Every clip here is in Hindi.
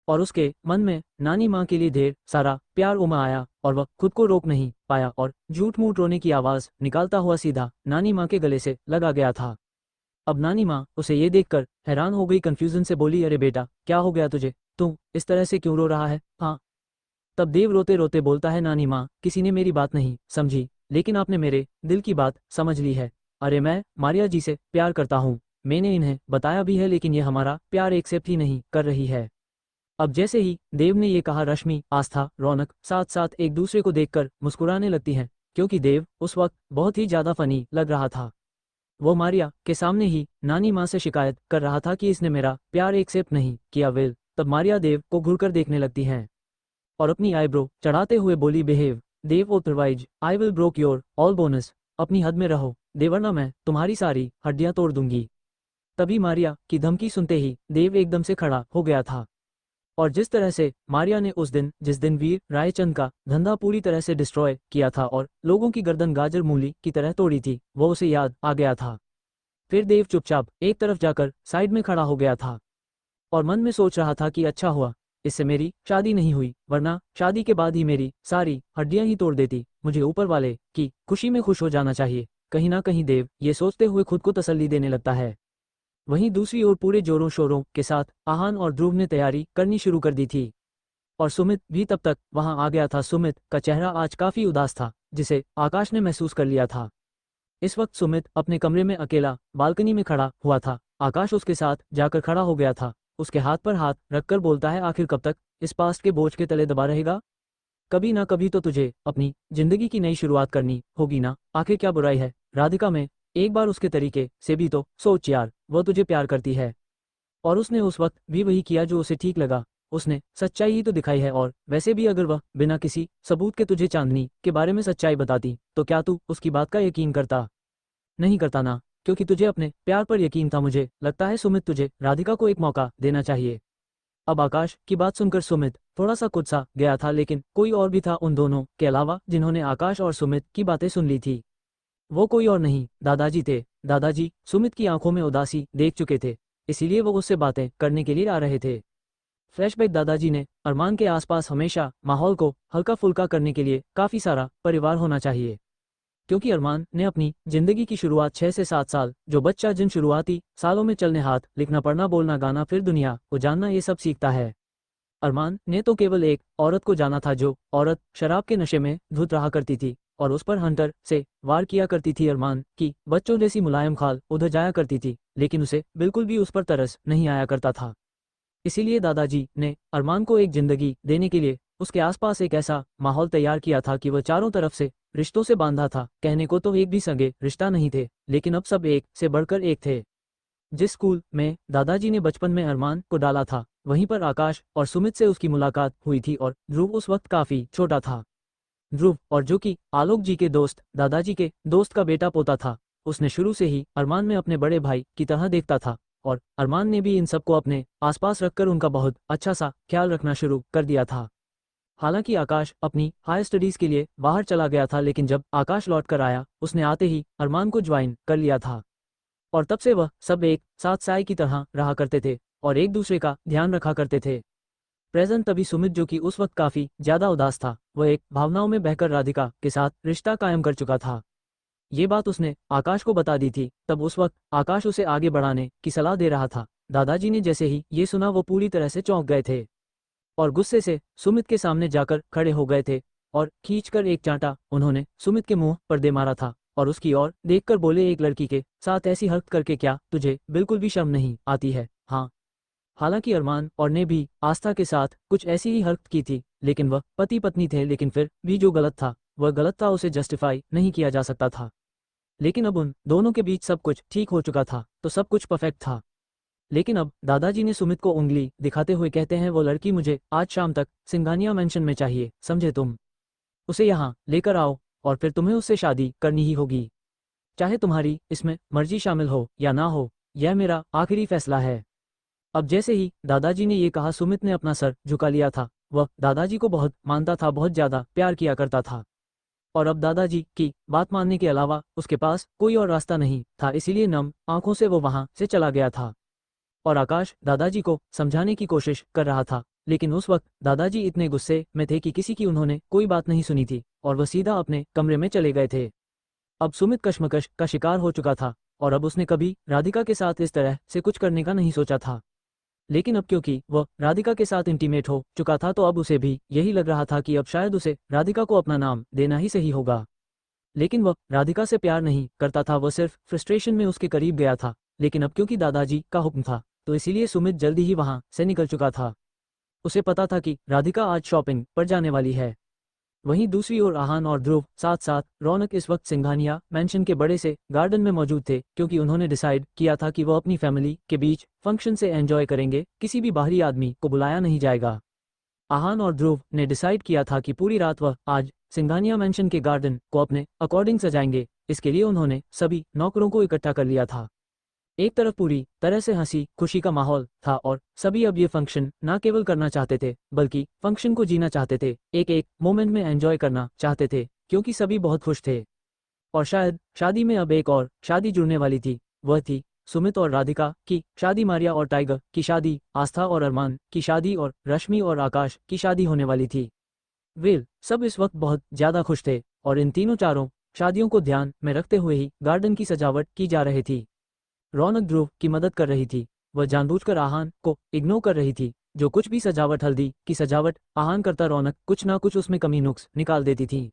और उसके मन में नानी माँ के लिए ढेर सारा प्यार उमड़ आया और वह खुद को रोक नहीं पाया और झूठ मूठ रोने की आवाज़ निकालता हुआ सीधा नानी माँ के गले से लगा गया था। अब नानी माँ उसे ये देखकर हैरान हो गई, कन्फ्यूजन से बोली, अरे बेटा, क्या हो गया तुझे? तू इस तरह से क्यों रो रहा है? हाँ। तब देव रोते रोते बोलता है, नानी माँ, किसी ने मेरी बात नहीं समझी, लेकिन आपने मेरे दिल की बात समझ ली है। अरे मैं मारिया जी से प्यार करता हूँ। मैंने इन्हें बताया भी है, लेकिन ये हमारा प्यार एक्सेप्ट ही नहीं कर रही है। अब जैसे ही देव ने ये कहा, रश्मि, आस्था, रौनक साथ साथ एक दूसरे को देखकर मुस्कुराने लगती हैं, क्योंकि देव उस वक्त बहुत ही ज्यादा फनी लग रहा था। वो मारिया के सामने ही नानी माँ से शिकायत कर रहा था कि इसने मेरा प्यार एक्सेप्ट नहीं किया। वेल, तब मारिया देव को घूरकर देखने लगती हैं और अपनी आईब्रो चढ़ाते हुए बोली, behave Dev otherwise I will broke your all bonus. अपनी हद में रहो देव, वरना मैं तुम्हारी सारी हड्डियां तोड़ दूंगी। तभी मारिया की धमकी सुनते ही देव एकदम से खड़ा हो गया था। और जिस तरह से मारिया ने उस दिन जिस दिन वीर रायचंद का धंधा पूरी तरह से डिस्ट्रॉय किया था और लोगों की गर्दन गाजर मूली की तरह तोड़ी थी, वो उसे याद आ गया था। फिर देव चुपचाप एक तरफ जाकर साइड में खड़ा हो गया था और मन में सोच रहा था कि अच्छा हुआ इससे मेरी शादी नहीं हुई, वरना शादी के बाद ही मेरी सारी हड्डियां ही तोड़ देती। मुझे ऊपर वाले की खुशी में खुश हो जाना चाहिए। कहीं ना कहीं देव ये सोचते हुए खुद को तसल्ली देने लगता है। वहीं दूसरी ओर पूरे जोरों शोरों के साथ आहान और ध्रुव ने तैयारी करनी शुरू कर दी थी और सुमित भी तब तक वहां आ गया था। सुमित का चेहरा आज काफी उदास था, जिसे आकाश ने महसूस कर लिया था। इस वक्त सुमित अपने कमरे में अकेला बालकनी में खड़ा हुआ था। आकाश उसके साथ जाकर खड़ा हो गया था, उसके हाथ पर हाथ रखकर बोलता है, आखिर कब तक इस पास्ट के बोझ के तले दबा रहेगा? कभी ना कभी तो तुझे अपनी जिंदगी की नई शुरुआत करनी होगी ना। आखिर क्या बुराई है राधिका में? एक बार उसके तरीके से भी तो सोच यार, वह तुझे प्यार करती है और उसने उस वक्त भी वही किया जो उसे ठीक लगा। उसने सच्चाई ही तो दिखाई है। और वैसे भी अगर वह बिना किसी सबूत के तुझे चांदनी के बारे में सच्चाई बताती तो क्या तू उसकी बात का यकीन करता? नहीं करता ना, क्योंकि तुझे अपने प्यार पर यकीन था। मुझे लगता है सुमित, तुझे राधिका को एक मौका देना चाहिए। अब आकाश की बात सुनकर सुमित थोड़ा सा कुछ सा गया था, लेकिन कोई और भी था उन दोनों के अलावा जिन्होंने आकाश और सुमित की बातें सुन ली थी। वो कोई और नहीं, दादाजी थे। दादाजी सुमित की आंखों में उदासी देख चुके थे, इसीलिए वो उससे बातें करने के लिए आ रहे थे। फ्लैशबैक, दादाजी ने अरमान के आसपास हमेशा माहौल को हल्का फुल्का करने के लिए काफी सारा परिवार होना चाहिए, क्योंकि अरमान ने अपनी जिंदगी की शुरुआत 6 से 7 साल, जो बच्चा जिन शुरुआती सालों में चलने, हाथ लिखना पढ़ना बोलना गाना फिर दुनिया को जानना, ये सब सीखता है। अरमान ने तो केवल एक औरत को जाना था, जो औरत शराब के नशे में धुत रहा करती थी और उस पर हंटर से वार किया करती थी। अरमान की बच्चों जैसी मुलायम खाल उधर जाया करती थी, लेकिन उसे बिल्कुल भी उस पर तरस नहीं आया करता था। इसीलिए दादाजी ने अरमान को एक जिंदगी देने के लिए उसके आसपास एक ऐसा माहौल तैयार किया था कि वह चारों तरफ से रिश्तों से बांधा था। कहने को तो एक भी सगे रिश्ता नहीं थे, लेकिन अब सब एक से बढ़कर एक थे। जिस स्कूल में दादाजी ने बचपन में अरमान को डाला था, वहीं पर आकाश और सुमित से उसकी मुलाकात हुई थी और ध्रुव उस वक्त काफी छोटा था। ध्रुव, और जो कि आलोक जी के दोस्त दादाजी के दोस्त का बेटा पोता था, उसने शुरू से ही अरमान में अपने बड़े भाई की तरह देखता था और अरमान ने भी इन सबको अपने आसपास रखकर उनका बहुत अच्छा सा ख्याल रखना शुरू कर दिया था। हालांकि आकाश अपनी हायर स्टडीज के लिए बाहर चला गया था, लेकिन जब आकाश लौट कर आया, उसने आते ही अरमान को ज्वाइन कर लिया था और तब से वह सब एक साथ साय की तरह रहा करते थे और एक दूसरे का ध्यान रखा करते थे। प्रेजेंट तभी सुमित, जो कि उस वक्त काफी ज्यादा उदास था, वह एक भावनाओं में बहकर राधिका के साथ रिश्ता कायम कर चुका था। ये बात उसने आकाश को बता दी थी। तब उस वक्त आकाश उसे आगे बढ़ाने की सलाह दे रहा था। दादाजी ने जैसे ही ये सुना, वो पूरी तरह से चौंक गए थे और गुस्से से सुमित के सामने जाकर खड़े हो गए थे और खींचकर एक चांटा उन्होंने सुमित के मुंह पर दे मारा था और उसकी ओर देखकर बोले, एक लड़की के साथ ऐसी हरकत करके क्या तुझे बिल्कुल भी शर्म नहीं आती है? हाँ। हालांकि अरमान और ने भी आस्था के साथ कुछ ऐसी ही हरकत की थी, लेकिन वह पति पत्नी थे, लेकिन फिर भी जो गलत था वह गलत था, उसे जस्टिफाई नहीं किया जा सकता था। लेकिन अब उन दोनों के बीच सब कुछ ठीक हो चुका था, तो सब कुछ परफेक्ट था। लेकिन अब दादाजी ने सुमित को उंगली दिखाते हुए कहते हैं, वो लड़की मुझे आज शाम तक सिंघानिया मेंशन में चाहिए, समझे तुम? उसे यहाँ लेकर आओ और फिर तुम्हें उससे शादी करनी ही होगी, चाहे तुम्हारी इसमें मर्जी शामिल हो या ना हो। यह मेरा आखिरी फैसला है। अब जैसे ही दादाजी ने ये कहा, सुमित ने अपना सर झुका लिया था। वह दादाजी को बहुत मानता था, बहुत ज्यादा प्यार किया करता था और अब दादाजी की बात मानने के अलावा उसके पास कोई और रास्ता नहीं था, इसीलिए नम आंखों से वो वहां से चला गया था। और आकाश दादाजी को समझाने की कोशिश कर रहा था, लेकिन उस वक्त दादाजी इतने गुस्से में थे कि किसी की उन्होंने कोई बात नहीं सुनी थी और वह सीधा अपने कमरे में चले गए थे। अब सुमित कश्मकश का शिकार हो चुका था और अब उसने कभी राधिका के साथ इस तरह से कुछ करने का नहीं सोचा था। लेकिन अब क्योंकि वह राधिका के साथ इंटीमेट हो चुका था तो अब उसे भी यही लग रहा था कि अब शायद उसे राधिका को अपना नाम देना ही सही होगा। लेकिन वह राधिका से प्यार नहीं करता था, वह सिर्फ फ्रस्ट्रेशन में उसके करीब गया था। लेकिन अब क्योंकि दादाजी का हुक्म था तो इसीलिए सुमित जल्दी ही वहां से निकल चुका था। उसे पता था कि राधिका आज शॉपिंग पर जाने वाली है। वहीं दूसरी ओर आहान और ध्रुव साथ साथ रौनक इस वक्त सिंघानिया मैंशन के बड़े से गार्डन में मौजूद थे, क्योंकि उन्होंने डिसाइड किया था कि वह अपनी फैमिली के बीच फंक्शन से एंजॉय करेंगे, किसी भी बाहरी आदमी को बुलाया नहीं जाएगा। आहान और ध्रुव ने डिसाइड किया था कि पूरी रात वह आज सिंघानिया मैंशन के गार्डन को अपने अकॉर्डिंग सजाएंगे। इसके लिए उन्होंने सभी नौकरों को इकट्ठा कर लिया था। एक तरफ पूरी तरह से हंसी खुशी का माहौल था और सभी अब ये फंक्शन ना केवल करना चाहते थे बल्कि फंक्शन को जीना चाहते थे, एक एक मोमेंट में एंजॉय करना चाहते थे, क्योंकि सभी बहुत खुश थे। और शायद शादी में अब एक और शादी जुड़ने वाली थी, वह थी सुमित और राधिका की शादी, मारिया और टाइगर की शादी, आस्था और अरमान की शादी और रश्मि और आकाश की शादी होने वाली थी। वे सब इस वक्त बहुत ज्यादा खुश थे और इन तीनों चारों शादियों को ध्यान में रखते हुए ही गार्डन की सजावट की जा रही थी। रौनक ध्रुव की मदद कर रही थी, वह जानबूझकर आहान को इग्नोर कर रही थी। जो कुछ भी सजावट, हल्दी की सजावट आहान करता, रौनक कुछ ना कुछ उसमें कमी नुक्स निकाल देती थी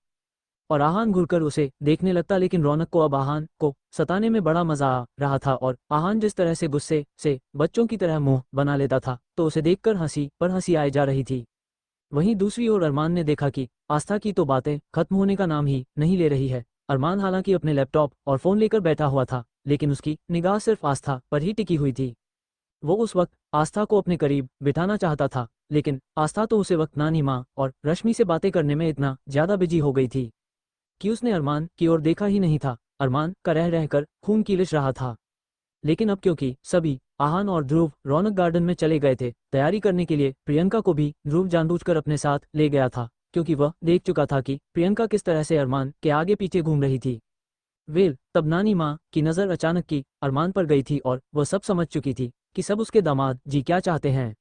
और आहान घुरकर उसे देखने लगता। लेकिन रौनक को अब आहान को सताने में बड़ा मजा आ रहा था और आहान जिस तरह से गुस्से से बच्चों की तरह मुंह बना लेता था तो उसे देखकर हंसी पर हंसी आए जा रही थी। वहीं दूसरी ओर अरमान ने देखा कि आस्था की तो बातें खत्म होने का नाम ही नहीं ले रही है। अरमान हालांकि अपने लैपटॉप और फोन लेकर बैठा हुआ था, लेकिन उसकी निगाह सिर्फ आस्था पर ही टिकी हुई थी। वो उस वक्त आस्था को अपने करीब बिठाना चाहता था, लेकिन आस्था तो उसे वक्त नानी माँ और रश्मि से बातें करने में इतना ज्यादा बिजी हो गई थी कि उसने अरमान की ओर देखा ही नहीं था। अरमान का रह रहकर खून कीलिश रहा था। लेकिन अब क्योंकि सभी आहान और ध्रुव रौनक गार्डन में चले गए थे तैयारी करने के लिए, प्रियंका को भी ध्रुव जानबूझकर अपने साथ ले गया था, क्योंकि वह देख चुका था कि प्रियंका किस तरह से अरमान के आगे पीछे घूम रही थी। वेल तब नानी माँ की नज़र अचानक की अरमान पर गई थी और वह सब समझ चुकी थी कि सब उसके दामाद जी क्या चाहते हैं।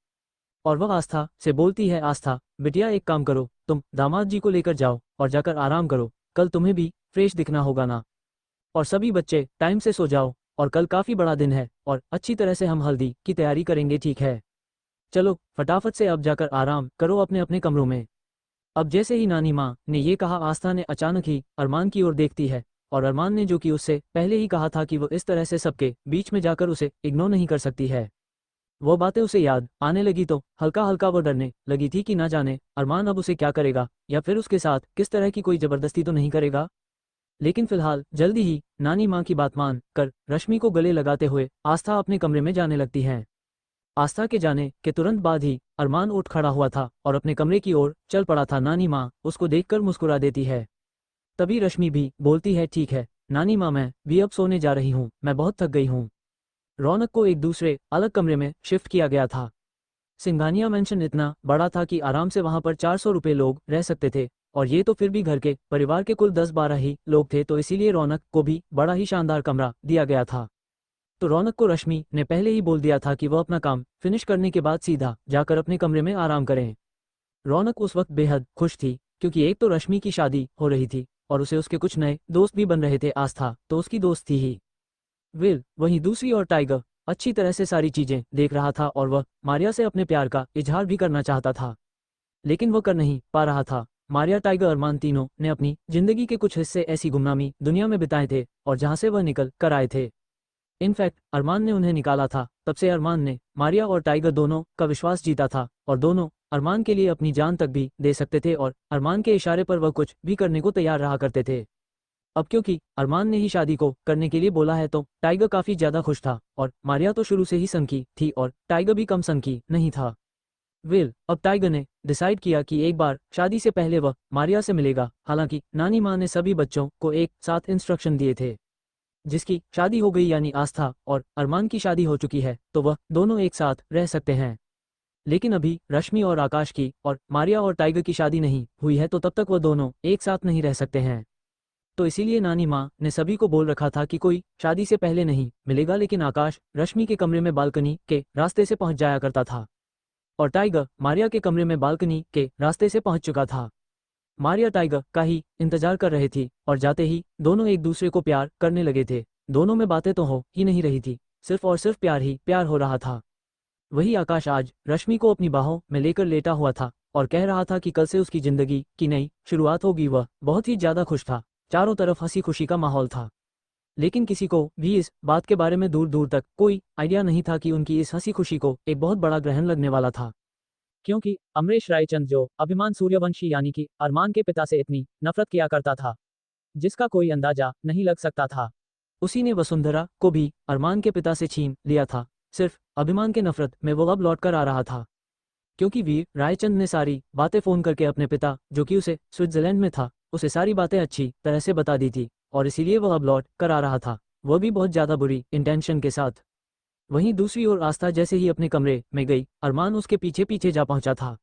और वह आस्था से बोलती है, आस्था बिटिया एक काम करो, तुम दामाद जी को लेकर जाओ और जाकर आराम करो, कल तुम्हें भी फ्रेश दिखना होगा ना। और सभी बच्चे टाइम से सो जाओ, और कल काफ़ी बड़ा दिन है और अच्छी तरह से हम हल्दी की तैयारी करेंगे, ठीक है? चलो फटाफट से अब जाकर आराम करो अपने अपने कमरों में। अब जैसे ही नानी माँ ने ये कहा, आस्था ने अचानक ही अरमान की ओर देखती है और अरमान ने जो कि उससे पहले ही कहा था कि वो इस तरह से सबके बीच में जाकर उसे इग्नोर नहीं कर सकती है, वो बातें उसे याद आने लगी तो हल्का हल्का वो डरने लगी थी कि ना जाने अरमान अब उसे क्या करेगा या फिर उसके साथ किस तरह की कोई जबरदस्ती तो नहीं करेगा। लेकिन फिलहाल जल्दी ही नानी माँ की बात मान कर रश्मि को गले लगाते हुए आस्था अपने कमरे में जाने लगती है। आस्था के जाने के तुरंत बाद ही अरमान उठ खड़ा हुआ था और अपने कमरे की ओर चल पड़ा था। नानी माँ उसको देखकर मुस्कुरा देती है। तभी रश्मि भी बोलती है, ठीक है नानी माँ, मैं भी अब सोने जा रही हूँ, मैं बहुत थक गई हूँ। रौनक को एक दूसरे अलग कमरे में शिफ्ट किया गया था। सिंघानिया मेंशन इतना बड़ा था कि आराम से वहां पर 400 रुपये लोग रह सकते थे, और ये तो फिर भी घर के परिवार के कुल 10-12 ही लोग थे, तो इसीलिए रौनक को भी बड़ा ही शानदार कमरा दिया गया था। तो रौनक को रश्मि ने पहले ही बोल दिया था कि वह अपना काम फिनिश करने के बाद सीधा जाकर अपने कमरे में आराम करें। रौनक उस वक्त बेहद खुश थी, क्योंकि एक तो रश्मि की शादी हो रही थी और उसे उसके कुछ नए दोस्त भी बन रहे थे। आस्था तो उसकी दोस्त थी ही। विल वहीं दूसरी ओर टाइगर अच्छी तरह से सारी चीजें देख रहा था और वह मारिया से अपने प्यार का इजहार भी करना चाहता था, लेकिन वह कर नहीं पा रहा था। मारिया, टाइगर, अरमान तीनों ने अपनी जिंदगी के कुछ हिस्से ऐसी गुमनामी दुनिया में बिताए थे और जहां से वह निकल कर आए थे। इनफैक्ट अरमान ने उन्हें निकाला था, तब से अरमान ने मारिया और टाइगर दोनों का विश्वास जीता था और दोनों अरमान के लिए अपनी जान तक भी दे सकते थे और अरमान के इशारे पर वह कुछ भी करने को तैयार रहा करते थे। अब क्योंकि अरमान ने ही शादी को करने के लिए बोला है तो टाइगर काफी ज्यादा खुश था, और मारिया तो शुरू से ही सनकी थी और टाइगर भी कम सनकी नहीं था। वेल अब टाइगर ने डिसाइड किया कि एक बार शादी से पहले वह मारिया से मिलेगा। हालांकि नानी माँ ने सभी बच्चों को एक साथ इंस्ट्रक्शन दिए थे, जिसकी शादी हो गई यानी आस्था और अरमान की शादी हो चुकी है तो वह दोनों एक साथ रह सकते हैं। लेकिन अभी रश्मि और आकाश की और मारिया और टाइगर की शादी नहीं हुई है, तो तब तक वह दोनों एक साथ नहीं रह सकते हैं। तो इसीलिए नानी माँ ने सभी को बोल रखा था कि कोई शादी से पहले नहीं मिलेगा। लेकिन आकाश रश्मि के कमरे में बालकनी के रास्ते से पहुंच जाया करता था और टाइगर मारिया के कमरे में बालकनी के रास्ते से पहुंच चुका था। मारिया टाइगर का ही इंतजार कर रही थी और जाते ही दोनों एक दूसरे को प्यार करने लगे थे। दोनों में बातें तो हो ही नहीं रही थी, सिर्फ और सिर्फ प्यार ही प्यार हो रहा था। वही आकाश आज रश्मि को अपनी बाहों में लेकर लेटा हुआ था और कह रहा था कि कल से उसकी जिंदगी की नई शुरुआत होगी। वह बहुत ही ज्यादा खुश था, चारों तरफ हंसी खुशी का माहौल था। लेकिन किसी को भी इस बात के बारे में दूर दूर तक कोई आइडिया नहीं था कि उनकी इस हंसी खुशी को एक बहुत बड़ा ग्रहण लगने वाला था। क्योंकि अमरीश रायचंद जो अभिमान सूर्यवंशी यानी कि अरमान के पिता से इतनी नफरत किया करता था जिसका कोई अंदाजा नहीं लग सकता था, उसी ने वसुंधरा को भी अरमान के पिता से छीन लिया था। सिर्फ अभिमान के नफरत में वो अब लौट कर आ रहा था, क्योंकि वीर रायचंद ने सारी बातें फोन करके अपने पिता जो कि उसे स्विट्जरलैंड में था उसे सारी बातें अच्छी तरह से बता दी थी और इसीलिए वह अब लौट कर आ रहा था, वह भी बहुत ज्यादा बुरी इंटेंशन के साथ। वहीं दूसरी ओर आस्था जैसे ही अपने कमरे में गई, अरमान उसके पीछे पीछे जा पहुंचा था।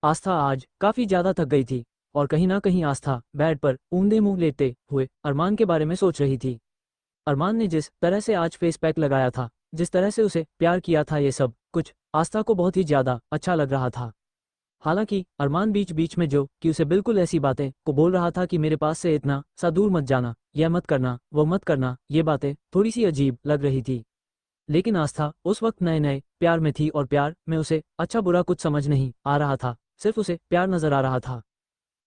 आस्था आज काफी ज्यादा थक गई थी और कहीं ना कहीं आस्था बेड पर ऊंधे मुंह लेटे हुए अरमान के बारे में सोच रही थी। अरमान ने जिस तरह से आज फेस पैक लगाया था, जिस तरह से उसे प्यार किया था, ये सब कुछ आस्था को बहुत ही ज्यादा अच्छा लग रहा था। हालांकि अरमान बीच बीच में जो कि उसे बिल्कुल ऐसी बातें को बोल रहा था कि मेरे पास से इतना सा दूर मत जाना, यह मत करना, वो मत करना, ये बातें थोड़ी सी अजीब लग रही थी। लेकिन आस्था उस वक्त नए नए प्यार में थी और प्यार में उसे अच्छा बुरा कुछ समझ नहीं आ रहा था, सिर्फ उसे प्यार नजर आ रहा था।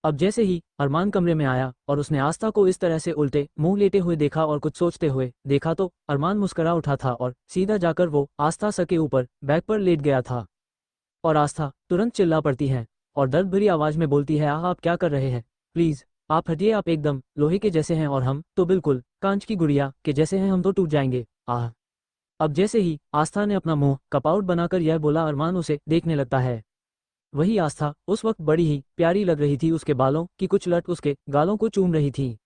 अब जैसे ही अरमान कमरे में आया और उसने आस्था को इस तरह से उल्टे मुंह लेटे हुए देखा और कुछ सोचते हुए देखा तो अरमान मुस्कुरा उठा था और सीधा जाकर वो आस्था सके ऊपर बैग पर लेट गया था। और आस्था तुरंत चिल्ला पड़ती है और दर्द भरी आवाज में बोलती है, आह आप क्या कर रहे हैं, प्लीज आप हटिए, आप एकदम लोहे के जैसे हैं और हम तो बिल्कुल कांच की गुड़िया के जैसे हैं, हम तो टूट जाएंगे, आह। अब जैसे ही आस्था ने अपना मुंह कपाउट बनाकर यह बोला, अरमान उसे देखने लगता है। वही आस्था उस वक्त बड़ी ही प्यारी लग रही थी, उसके बालों की कुछ लट उसके गालों को चूम रही थी।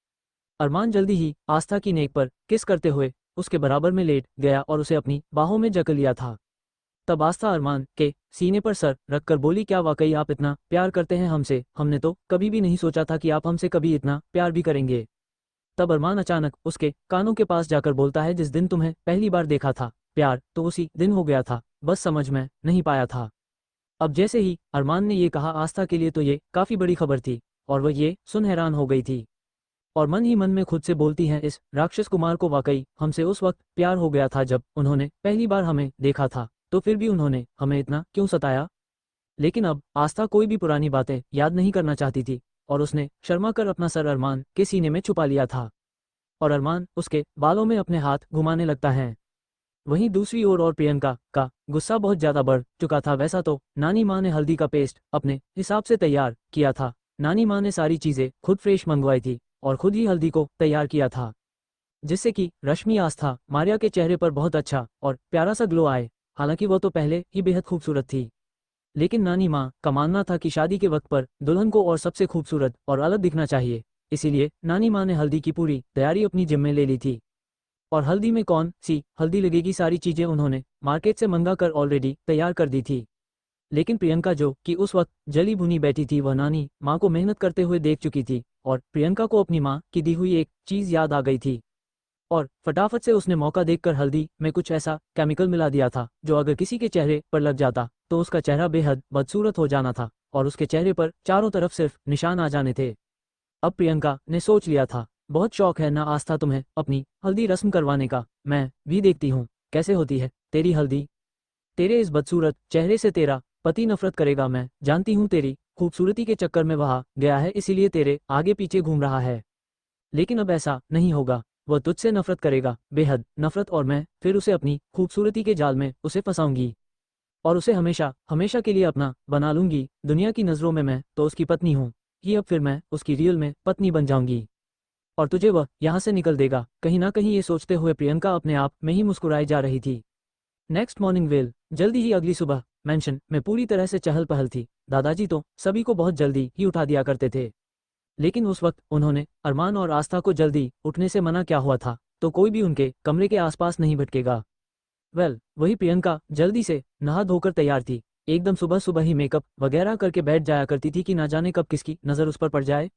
अरमान जल्दी ही आस्था की नेक पर किस करते हुए उसके बराबर में लेट गया और उसे अपनी बाहों में जकड़ लिया था। तब आस्था अरमान के सीने पर सर रखकर बोली, क्या वाकई आप इतना प्यार करते हैं हमसे, हमने तो कभी भी नहीं सोचा था कि आप हमसे कभी इतना प्यार भी करेंगे। तब अरमान अचानक उसके कानों के पास जाकर बोलता है, जिस दिन तुम्हें पहली बार देखा था प्यार तो उसी दिन हो गया था, बस समझ में नहीं पाया था। अब जैसे ही अरमान ने ये कहा, आस्था के लिए तो ये काफी बड़ी खबर थी और वह ये सुन हैरान हो गई थी और मन ही मन में खुद से बोलती हैं, इस राक्षस कुमार को वाकई हमसे उस वक्त प्यार हो गया था जब उन्होंने पहली बार हमें देखा था, तो फिर भी उन्होंने हमें इतना क्यों सताया। लेकिन अब आस्था कोई भी पुरानी बातें याद नहीं करना चाहती थी और उसने शर्मा कर अपना सर अरमान के सीने में छुपा लिया था और अरमान उसके बालों में अपने हाथ घुमाने लगता है। वहीं दूसरी ओर और प्रियंका का गुस्सा बहुत ज्यादा बढ़ चुका था। वैसा तो नानी माँ ने हल्दी का पेस्ट अपने हिसाब से तैयार किया था, नानी माँ ने सारी चीजें खुद फ्रेश मंगवाई थी और खुद ही हल्दी को तैयार किया था, जिससे कि रश्मि आस्था मारिया के चेहरे पर बहुत अच्छा और प्यारा सा ग्लो आए। हालांकि वो तो पहले ही बेहद खूबसूरत थी, लेकिन नानी माँ का मानना था कि शादी के वक्त पर दुल्हन को और सबसे खूबसूरत और अलग दिखना चाहिए, इसीलिए नानी माँ ने हल्दी की पूरी तैयारी अपनी जिम्मे ले ली थी। और हल्दी में कौन सी हल्दी लगेगी, सारी चीजें उन्होंने मार्केट से मंगा कर ऑलरेडी तैयार कर दी थी। लेकिन प्रियंका जो कि उस वक्त जली भुनी बैठी थी, वह नानी माँ को मेहनत करते हुए देख चुकी थी और प्रियंका को अपनी माँ की दी हुई एक चीज याद आ गई थी और फटाफट से उसने मौका देखकर हल्दी में कुछ ऐसा केमिकल मिला दिया था जो अगर किसी के चेहरे पर लग जाता तो उसका चेहरा बेहद बदसूरत हो जाना था और उसके चेहरे पर चारों तरफ सिर्फ निशान आ जाने थे। अब प्रियंका ने सोच लिया था, बहुत शौक है ना आस्था तुम्हें अपनी हल्दी रस्म करवाने का, मैं भी देखती हूँ कैसे होती है तेरी हल्दी, तेरे इस बदसूरत चेहरे से तेरा पति नफरत करेगा, मैं जानती हूँ तेरी खूबसूरती के चक्कर में वहा गया है इसीलिए तेरे आगे पीछे घूम रहा है। लेकिन अब ऐसा नहीं होगा, वह तुझसे नफरत करेगा, बेहद नफरत, और मैं फिर उसे अपनी खूबसूरती के जाल में उसे फंसाऊंगी और उसे हमेशा हमेशा के लिए अपना बना लूंगी। दुनिया की नज़रों में मैं तो उसकी पत्नी हूँ ही, अब फिर मैं उसकी रियल में पत्नी बन जाऊंगी और तुझे वह यहाँ से निकल देगा। कहीं ना कहीं ये सोचते हुए प्रियंका अपने आप में ही मुस्कुराई जा रही थी। नेक्स्ट मॉर्निंग वेल, जल्दी ही अगली सुबह मेंशन में पूरी तरह से चहल पहल थी। दादाजी तो सभी को बहुत जल्दी ही उठा दिया करते थे, लेकिन उस वक्त उन्होंने अरमान और आस्था को जल्दी उठने से मना किया हुआ था, तो कोई भी उनके कमरे के आसपास नहीं भटकेगा। वही प्रियंका जल्दी से नहा धोकर तैयार थी, एकदम सुबह सुबह ही मेकअप वगैरह करके बैठ जाया करती थी कि ना जाने कब किसकी नज़र उस पर पड़ जाए।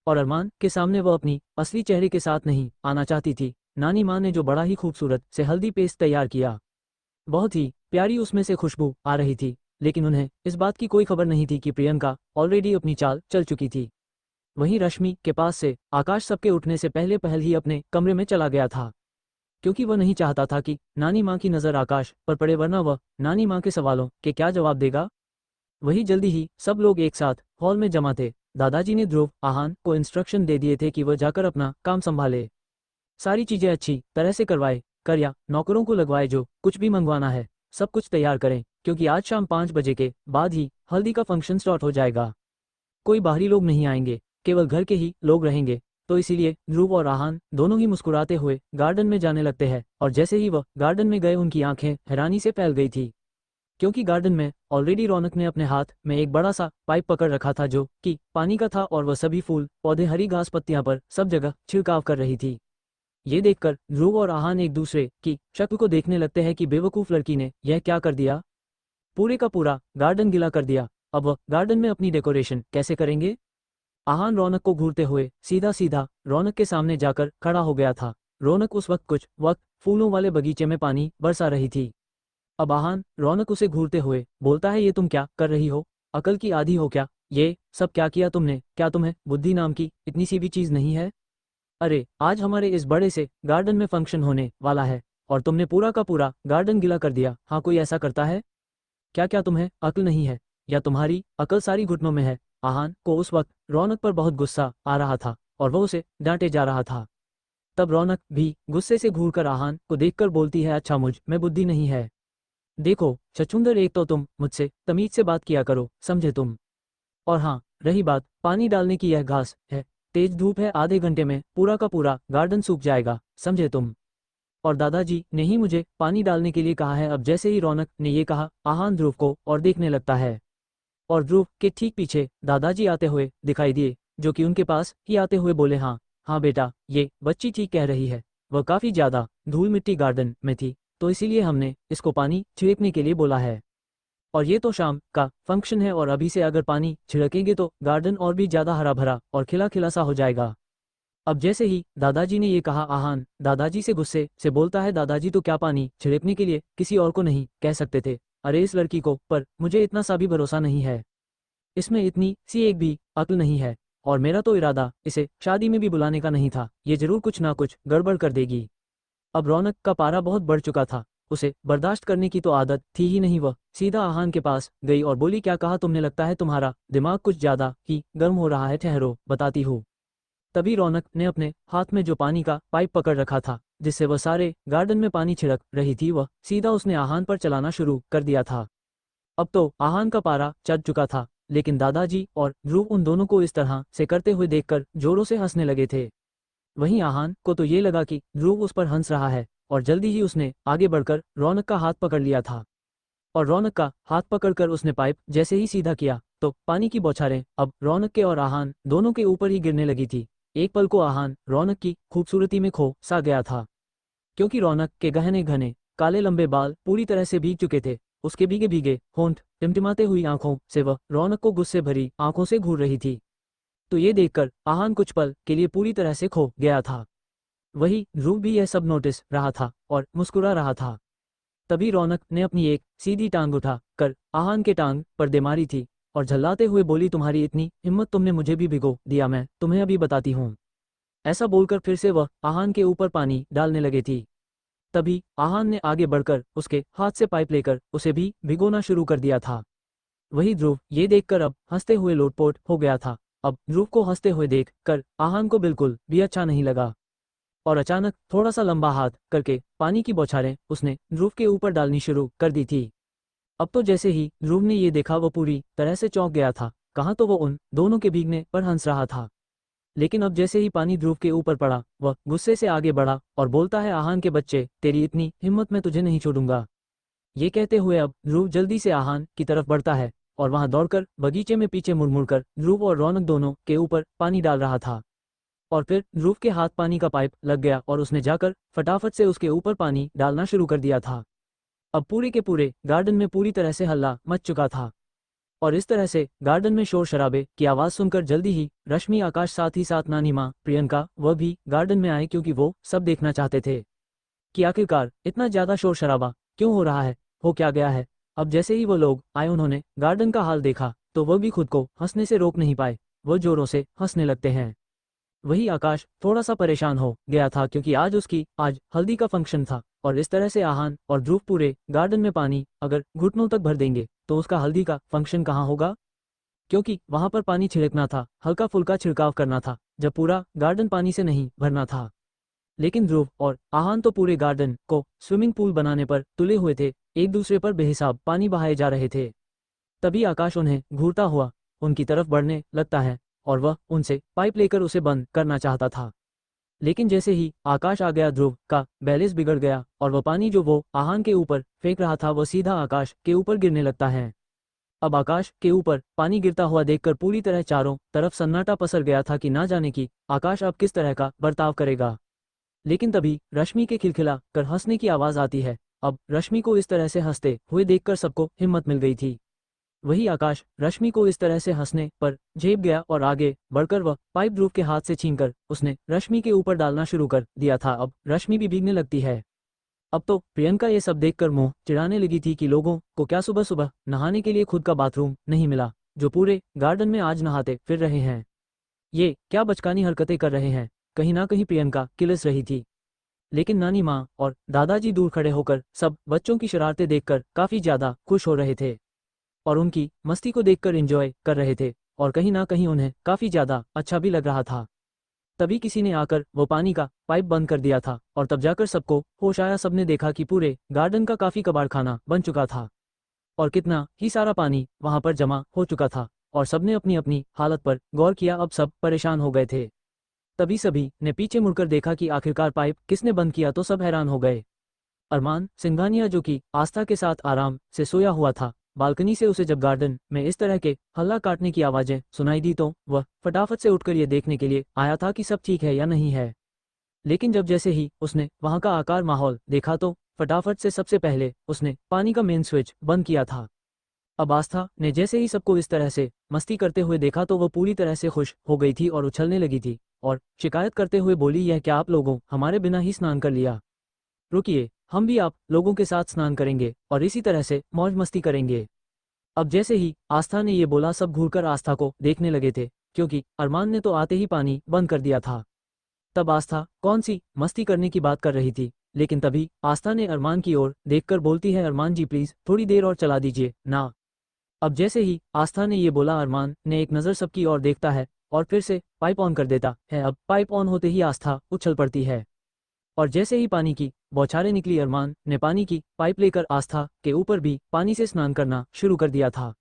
और अरमान के सामने वह अपनी असली चेहरे के साथ नहीं आना चाहती थी। नानी माँ ने जो बड़ा ही खूबसूरत से हल्दी पेस्ट तैयार किया, बहुत ही प्यारी उसमें से खुशबू आ रही थी लेकिन उन्हें इस बात की कोई खबर नहीं थी कि प्रियंका ऑलरेडी अपनी चाल चल चुकी थी। वहीं रश्मि के पास से आकाश सबके उठने से पहले पहल ही अपने कमरे में चला गया था, क्योंकि वह नहीं चाहता था कि नानी माँ की नज़र आकाश पर पड़े, वरना वह नानी माँ के सवालों के क्या जवाब देगा। वही जल्दी ही सब लोग एक साथ हॉल में जमा थे। दादाजी ने ध्रुव आहान को इंस्ट्रक्शन दे दिए थे कि वह जाकर अपना काम संभाले, सारी चीजें अच्छी तरह से करवाए कर या नौकरों को लगवाए, जो कुछ भी मंगवाना है सब कुछ तैयार करें, क्योंकि आज शाम 5 बजे के बाद ही हल्दी का फंक्शन स्टार्ट हो जाएगा। कोई बाहरी लोग नहीं आएंगे, केवल घर के ही लोग रहेंगे। तो इसीलिए ध्रुव और आहान दोनों ही मुस्कुराते हुए गार्डन में जाने लगते हैं, और जैसे ही वह गार्डन में गए उनकी आंखें हैरानी से फैल गई थी, क्योंकि गार्डन में ऑलरेडी रौनक ने अपने हाथ में एक बड़ा सा पाइप पकड़ रखा था जो कि पानी का था, और वह सभी फूल पौधे हरी घास पत्तियां पर सब जगह छिड़काव कर रही थी। ये देखकर ध्रुव और आहान एक दूसरे की शक्ल को देखने लगते हैं कि बेवकूफ लड़की ने यह क्या कर दिया, पूरे का पूरा गार्डन गिला कर दिया। अब वह गार्डन में अपनी डेकोरेशन कैसे करेंगे। आहान रौनक को घूरते हुए सीधा सीधा रौनक के सामने जाकर खड़ा हो गया था। रौनक उस वक्त कुछ वक्त फूलों वाले बगीचे में पानी बरसा रही थी। अब आहान रौनक उसे घूरते हुए बोलता है, ये तुम क्या कर रही हो, अकल की आधी हो क्या, ये सब क्या किया तुमने, क्या तुम्हें बुद्धि नाम की इतनी सी भी चीज नहीं है। अरे आज हमारे इस बड़े से गार्डन में फंक्शन होने वाला है और तुमने पूरा का पूरा गार्डन गिला कर दिया। हाँ, कोई ऐसा करता है क्या, क्या तुम्हें अक्ल नहीं है, या तुम्हारी अकल सारी घुटनों में है। आहान को उस वक्त रौनक पर बहुत गुस्सा आ रहा था और वह उसे डांटे जा रहा था। तब रौनक भी गुस्से से घूरकर आहान को देखकर बोलती है, अच्छा मुझ में बुद्धि नहीं है। देखो छछूंदर, एक तो तुम मुझसे तमीज से बात किया करो, समझे तुम। और हाँ, रही बात पानी डालने की, यह घास है, तेज धूप है, आधे घंटे में पूरा का पूरा गार्डन सूख जाएगा, समझे तुम। और दादाजी ने ही मुझे पानी डालने के लिए कहा है। अब जैसे ही रौनक ने ये कहा, आहान ध्रुव को और देखने लगता है, और ध्रुव के ठीक पीछे दादाजी आते हुए दिखाई दिए, जो कि उनके पास ही आते हुए बोले, हाँ हाँ बेटा, ये बच्ची ठीक कह रही है, वह काफ़ी ज़्यादा धूल मिट्टी गार्डन में थी, तो इसीलिए हमने इसको पानी छिड़कने के लिए बोला है। और ये तो शाम का फंक्शन है, और अभी से अगर पानी छिड़केंगे तो गार्डन और भी ज़्यादा हरा भरा और खिला खिला सा हो जाएगा। अब जैसे ही दादाजी ने ये कहा, आहान दादाजी से गुस्से से बोलता है, दादाजी तो क्या पानी छिड़कने के लिए किसी और को नहीं कह सकते थे। अरे इस लड़की को पर मुझे इतना सा भी भरोसा नहीं है, इसमें इतनी सी एक भी अक्ल नहीं है, और मेरा तो इरादा इसे शादी में भी बुलाने का नहीं था, ये जरूर कुछ ना कुछ गड़बड़ कर देगी। अब रौनक का पारा बहुत बढ़ चुका था, उसे बर्दाश्त करने की तो आदत थी ही नहीं। वह सीधा आहान के पास गई और बोली, क्या कहा तुमने, लगता है तुम्हारा दिमाग कुछ ज्यादा ही गर्म हो रहा है, ठहरो बताती हूँ। तभी रौनक ने अपने हाथ में जो पानी का पाइप पकड़ रखा था, जिससे वह सारे गार्डन में पानी छिड़क रही थी, वह सीधा उसने आहान पर चलाना शुरू कर दिया था। अब तो आहान का पारा चढ़ चुका था, लेकिन दादाजी और ध्रुव उन दोनों को इस तरह से करते हुए देखकर जोरों से हंसने लगे थे। वहीं आहान को तो ये लगा कि ध्रुव उस पर हंस रहा है, और जल्दी ही उसने आगे बढ़कर रौनक का हाथ पकड़ लिया था, और रौनक का हाथ पकड़कर उसने पाइप जैसे ही सीधा किया तो पानी की बौछारें अब रौनक के और आहान दोनों के ऊपर ही गिरने लगी थी। एक पल को आहान रौनक की खूबसूरती में खो सा गया था, क्योंकि रौनक के गहने घने काले लंबे बाल पूरी तरह से भीग चुके थे। उसके भीगे भीगे होंठ टिमटिमाते हुई आंखों से वह रौनक को गुस्से भरी आंखों से घूर रही थी। तो ये देखकर आहान कुछ पल के लिए पूरी तरह से खो गया था। वही ध्रुव भी यह सब नोटिस रहा था और मुस्कुरा रहा था। तभी रौनक ने अपनी एक सीधी टांग उठा कर आहान के टांग पर दे मारी थी, और झल्लाते हुए बोली, तुम्हारी इतनी हिम्मत, तुमने मुझे भी भिगो दिया, मैं तुम्हें अभी बताती हूँ। ऐसा बोलकर फिर से वह आहान के ऊपर पानी डालने लगी थी। तभी आहान ने आगे बढ़कर उसके हाथ से पाइप लेकर उसे भी भिगोना शुरू कर दिया था। वही ध्रुव ये देखकर अब हंसते हुए लोटपोट हो गया था। अब ध्रुव को हंसते हुए देख कर आहान को बिल्कुल भी अच्छा नहीं लगा, और अचानक थोड़ा सा लंबा हाथ करके पानी की बौछारें उसने ध्रुव के ऊपर डालनी शुरू कर दी थी। अब तो जैसे ही ध्रुव ने ये देखा, वो पूरी तरह से चौंक गया था। कहाँ तो वो उन दोनों के भीगने पर हंस रहा था, लेकिन अब जैसे ही पानी ध्रुव के ऊपर पड़ा, वह गुस्से से आगे बढ़ा और बोलता है, आहान के बच्चे, तेरी इतनी हिम्मत, मैं तुझे नहीं छोड़ूंगा। ये कहते हुए अब ध्रुव जल्दी से आहान की तरफ बढ़ता है, और वहां दौड़कर बगीचे में पीछे मुड़मुड़कर ध्रुव और रौनक दोनों के ऊपर पानी डाल रहा था। और फिर ध्रुव के हाथ पानी का पाइप लग गया, और उसने जाकर फटाफट से उसके ऊपर पानी डालना शुरू कर दिया था। अब पूरे के पूरे गार्डन में पूरी तरह से हल्ला मच चुका था, और इस तरह से गार्डन में शोर शराबे की आवाज़ सुनकर जल्दी ही रश्मि, आकाश, साथ ही साथ नानी माँ प्रियंका वह भी गार्डन में आए, क्योंकि वो सब देखना चाहते थे कि आखिरकार इतना ज़्यादा शोर शराबा क्यों हो रहा है, हो क्या गया है। अब जैसे ही वो लोग आए उन्होंने गार्डन का हाल देखा तो वह भी खुद को हंसने से रोक नहीं पाए, वो जोरों से हंसने लगते हैं। वही आकाश थोड़ा सा परेशान हो गया था क्योंकि आज हल्दी का फंक्शन था और इस तरह से आहान और ध्रुव पूरे गार्डन में पानी अगर घुटनों तक भर देंगे तो उसका हल्दी का फंक्शन कहाँ होगा, क्योंकि वहां पर पानी छिड़कना था, हल्का फुल्का छिड़काव करना था, जब पूरा गार्डन पानी से नहीं भरना था। लेकिन ध्रुव और आहान तो पूरे गार्डन को स्विमिंग पूल बनाने पर तुले हुए थे, एक दूसरे पर बेहिसाब पानी बहाए जा रहे थे। तभी आकाश उन्हें घूरता हुआ उनकी तरफ बढ़ने लगता है और वह उनसे पाइप लेकर उसे बंद करना चाहता था। लेकिन जैसे ही आकाश आ गया ध्रुव का बैलेंस बिगड़ गया और वह पानी जो वो आहान के ऊपर फेंक रहा था वह सीधा आकाश के ऊपर गिरने लगता है। अब आकाश के ऊपर पानी गिरता हुआ देखकर पूरी तरह चारों तरफ सन्नाटा पसर गया था कि ना जाने कि आकाश अब किस तरह का बर्ताव करेगा। लेकिन तभी रश्मि के खिलखिला कर हंसने की आवाज आती है। अब रश्मि को इस तरह से हंसते हुए देखकर सबको हिम्मत मिल गई थी। वही आकाश रश्मि को इस तरह से हंसने पर झेप गया और आगे बढ़कर वह पाइप ध्रुव के हाथ से छीनकर उसने रश्मि के ऊपर डालना शुरू कर दिया था। अब रश्मि भी भीगने लगती है। अब तो प्रियंका ये सब देखकर मुंह चिढ़ाने लगी थी कि लोगों को क्या सुबह सुबह नहाने के लिए खुद का बाथरूम नहीं मिला, जो पूरे गार्डन में आज नहाते फिर रहे हैं। ये क्या बचकानी हरकतें कर रहे हैं। कहीं ना कहीं प्रियंका किलस रही थी। लेकिन नानी माँ और दादाजी दूर खड़े होकर सब बच्चों की शरारतें देखकर काफी ज्यादा खुश हो रहे थे और उनकी मस्ती को देखकर एंजॉय कर रहे थे और कहीं ना कहीं उन्हें काफी ज्यादा अच्छा भी लग रहा था। तभी किसी ने आकर वो पानी का पाइप बंद कर दिया था और तब जाकर सबको होश आया। सबने देखा कि पूरे गार्डन का काफी कबाड़खाना बन चुका था और कितना ही सारा पानी वहां पर जमा हो चुका था और सबने अपनी अपनी हालत पर गौर किया। अब सब परेशान हो गए थे। तभी सभी ने पीछे मुड़कर देखा कि आखिरकार पाइप किसने बंद किया तो सब हैरान हो गए। अरमान सिंघानिया, जो कि आस्था के साथ आराम से सोया हुआ था, बालकनी से उसे जब गार्डन में इस तरह के हल्ला काटने की आवाजें सुनाई दी तो वह फटाफट से उठकर यह देखने के लिए आया था कि सब ठीक है या नहीं है। लेकिन जब जैसे ही उसने वहां का आकार माहौल देखा तो फटाफट से सबसे पहले उसने पानी का मेन स्विच बंद किया था। अब आस्था ने जैसे ही सबको इस तरह से मस्ती करते हुए देखा तो वह पूरी तरह से खुश हो गई थी और उछलने लगी थी और शिकायत करते हुए बोली, यह क्या आप लोगों हमारे बिना ही स्नान कर लिया, रुकिए हम भी आप लोगों के साथ स्नान करेंगे और इसी तरह से मौज मस्ती करेंगे। अब जैसे ही आस्था ने ये बोला सब घूरकर आस्था को देखने लगे थे क्योंकि अरमान ने तो आते ही पानी बंद कर दिया था। तब आस्था कौन सी मस्ती करने की बात कर रही थी, लेकिन तभी आस्था ने अरमान की ओर देखकर बोलती है, अरमान जी प्लीज थोड़ी देर और चला दीजिए ना। अब जैसे ही आस्था ने ये बोला अरमान ने एक नज़र सबकी ओर देखता है और फिर से पाइप ऑन कर देता है। अब पाइप ऑन होते ही आस्था उछल पड़ती है और जैसे ही पानी की बौछारें निकली अरमान ने पानी की पाइप लेकर आस्था के ऊपर भी पानी से स्नान करना शुरू कर दिया था।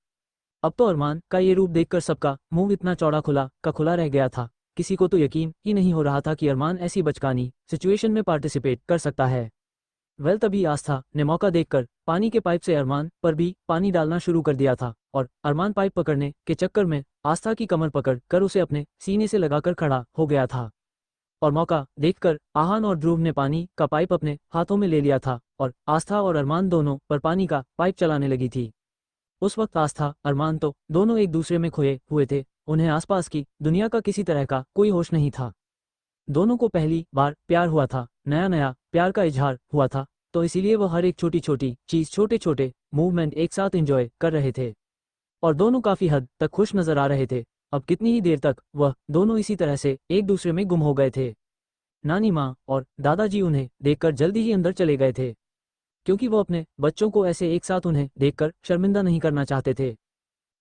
अब तो अरमान का ये रूप देखकर सबका मुंह इतना चौड़ा खुला का खुला रह गया था, किसी को तो यकीन ही नहीं हो रहा था कि अरमान ऐसी बचकानी सिचुएशन में पार्टिसिपेट कर सकता है। तभी आस्था ने मौका देखकर पानी के पाइप से अरमान पर भी पानी डालना शुरू कर दिया था और अरमान पाइप पकड़ने के चक्कर में आस्था की कमर पकड़ कर उसे अपने सीने से लगाकर खड़ा हो गया था और मौका देखकर आहान और ध्रुव ने पानी का पाइप अपने हाथों में ले लिया था और आस्था और अरमान दोनों पर पानी का पाइप चलाने लगी थी। उस वक्त आस्था अरमान तो दोनों एक दूसरे में खोए हुए थे, उन्हें आसपास की दुनिया का किसी तरह का कोई होश नहीं था। दोनों को पहली बार प्यार हुआ था, नया नया प्यार का इजहार हुआ था, तो इसीलिए वह हर एक छोटी छोटी चीज, छोटे छोटे मूवमेंट एक साथ एंजॉय कर रहे थे और दोनों काफी हद तक खुश नजर आ रहे थे। अब कितनी ही देर तक वह दोनों इसी तरह से एक दूसरे में गुम हो गए थे। नानी माँ और दादाजी उन्हें देखकर जल्दी ही अंदर चले गए थे क्योंकि वो अपने बच्चों को ऐसे एक साथ उन्हें देखकर शर्मिंदा नहीं करना चाहते थे।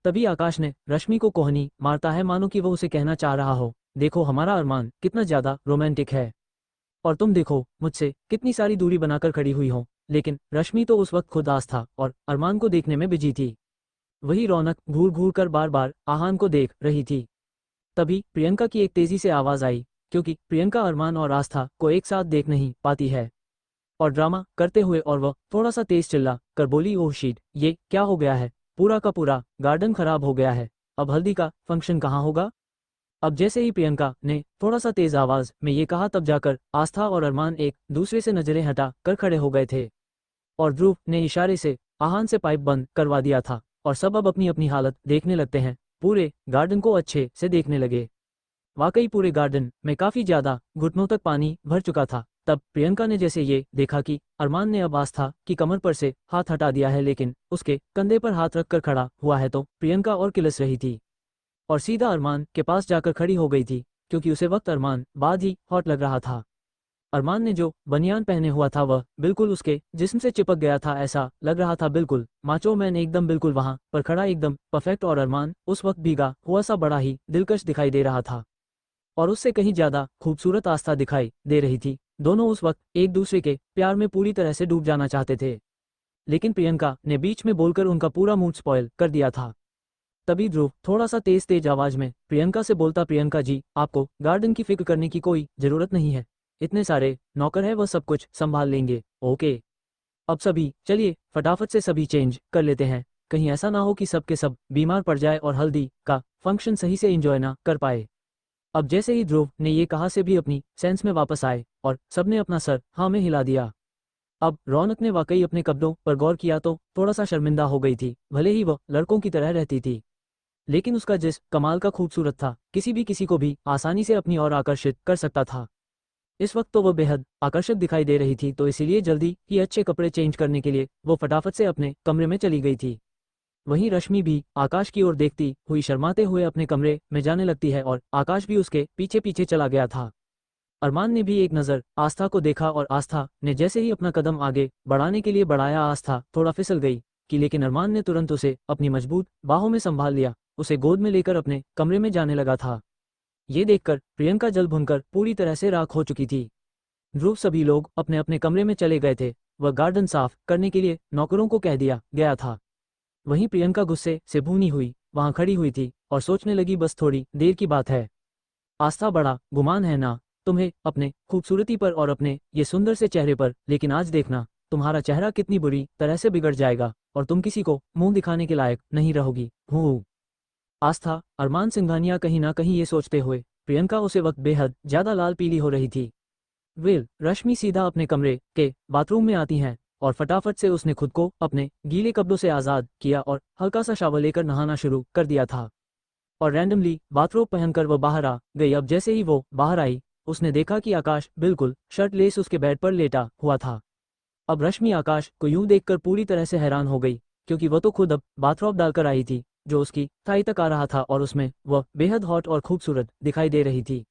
तभी आकाश ने रश्मि को कोहनी मारता है मानो कि वो उसे कहना चाह रहा हो, देखो हमारा अरमान कितना ज्यादा रोमांटिक है और तुम देखो मुझसे कितनी सारी दूरी बनाकर खड़ी हुई हो। लेकिन रश्मि तो उस वक्त खुद आस्था और अरमान को देखने में बिजी थी। वही रौनक घूर घूर कर बार बार आहान को देख रही थी। तभी प्रियंका की एक तेजी से आवाज आई क्योंकि प्रियंका अरमान और आस्था को एक साथ देख नहीं पाती है और ड्रामा करते हुए और वह थोड़ा सा तेज चिल्ला कर बोली, ओह शीट, ये क्या हो गया है, पूरा का पूरा गार्डन खराब हो गया है, अब हल्दी का फंक्शन कहाँ होगा। अब जैसे ही प्रियंका ने थोड़ा सा तेज आवाज में ये कहा तब जाकर आस्था और अरमान एक दूसरे से नजरें हटा कर खड़े हो गए थे और ध्रुव ने इशारे से आहान से पाइप बंद करवा दिया था और सब अब अपनी अपनी हालत देखने लगते हैं, पूरे गार्डन को अच्छे से देखने लगे। वाकई पूरे गार्डन में काफी ज्यादा घुटनों तक पानी भर चुका था। तब प्रियंका ने जैसे ये देखा कि अरमान ने अब आस्था की कमर पर से हाथ हटा दिया है लेकिन उसके कंधे पर हाथ रखकर खड़ा हुआ है, तो प्रियंका और किलस रही थी और सीधा अरमान के पास जाकर खड़ी हो गई थी, क्योंकि उसे वक्त अरमान बाद ही हॉट लग रहा था। अरमान ने जो बनियान पहने हुआ था वह बिल्कुल उसके जिस्म से चिपक गया था, ऐसा लग रहा था बिल्कुल माचो मैन एकदम बिल्कुल वहां पर खड़ा, एकदम परफेक्ट। और अरमान उस वक्त भीगा हुआ सा बड़ा ही दिलकश दिखाई दे रहा था और उससे कहीं ज्यादा खूबसूरत आस्था दिखाई दे रही थी। दोनों उस वक्त एक दूसरे के प्यार में पूरी तरह से डूब जाना चाहते थे, लेकिन प्रियंका ने बीच में बोलकर उनका पूरा मूड स्पॉयल कर दिया था। तभी ध्रुव थोड़ा सा तेज तेज आवाज में प्रियंका से बोलता, प्रियंका जी, आपको गार्डन की फिक्र करने की कोई जरूरत नहीं है, इतने सारे नौकर है, वह सब कुछ संभाल लेंगे। ओके, अब सभी चलिए फटाफट से सभी चेंज कर लेते हैं, कहीं ऐसा ना हो कि सब के सब बीमार पड़ जाए और हल्दी का फंक्शन सही से एंजॉय ना कर पाए। अब जैसे ही ध्रुव ने ये कहा से भी अपनी सेंस में वापस आए और सबने अपना सर हाँ में हिला दिया। अब रौनक ने वाकई अपने कपड़ों पर गौर किया तो थोड़ा सा शर्मिंदा हो गई थी, भले ही वह लड़कों की तरह रहती थी लेकिन उसका जिस्म कमाल का खूबसूरत था, किसी को भी आसानी से अपनी ओर आकर्षित कर सकता था। इस वक्त तो वह बेहद आकर्षक दिखाई दे रही थी, तो इसीलिए जल्दी ही अच्छे कपड़े चेंज करने के लिए वो फटाफट से अपने कमरे में चली गई थी। वहीं रश्मि भी आकाश की ओर देखती हुई शर्माते हुए अपने कमरे में जाने लगती है और आकाश भी उसके पीछे पीछे चला गया था। अरमान ने भी एक नज़र आस्था को देखा और आस्था ने जैसे ही अपना कदम आगे बढ़ाने के लिए बढ़ाया, आस्था थोड़ा फिसल गई कि लेकिन अरमान ने तुरंत उसे अपनी मजबूत बाहों में संभाल लिया, उसे गोद में लेकर अपने कमरे में जाने लगा था। ये देखकर प्रियंका जल भुनकर पूरी तरह से राख हो चुकी थी। ध्रुव सभी लोग अपने अपने कमरे में चले गए थे, वह गार्डन साफ करने के लिए नौकरों को कह दिया गया था। वहीं प्रियंका गुस्से से भूनी हुई वहां खड़ी हुई थी और सोचने लगी, बस थोड़ी देर की बात है। आस्था, बड़ा गुमान है ना तुम्हें अपने खूबसूरती पर और अपने ये सुंदर से चेहरे पर, लेकिन आज देखना तुम्हारा चेहरा कितनी बुरी तरह से बिगड़ जाएगा और तुम किसी को मुंह दिखाने के लायक नहीं रहोगी। हूँ आस्था, अरमान सिंघानिया कहीं ना कहीं ये सोचते हुए प्रियंका उसे वक्त बेहद ज्यादा लाल पीली हो रही थी। रश्मि सीधा अपने कमरे के बाथरूम में आती हैं और फटाफट से उसने खुद को अपने गीले कपड़ों से आज़ाद किया और हल्का सा शावर लेकर नहाना शुरू कर दिया था और रैंडमली बाथरोब पहनकर वो बाहर आ गई। अब जैसे ही वो बाहर आई उसने देखा कि आकाश बिल्कुल शर्टलेस उसके बेड पर लेटा हुआ था। अब रश्मि आकाश को यूं देखकर पूरी तरह से हैरान हो गई, क्योंकि वो तो खुद अब बाथरोब डालकर आई थी जो उसकी थाई तक आ रहा था और उसमें वह बेहद हॉट और खूबसूरत दिखाई दे रही थी।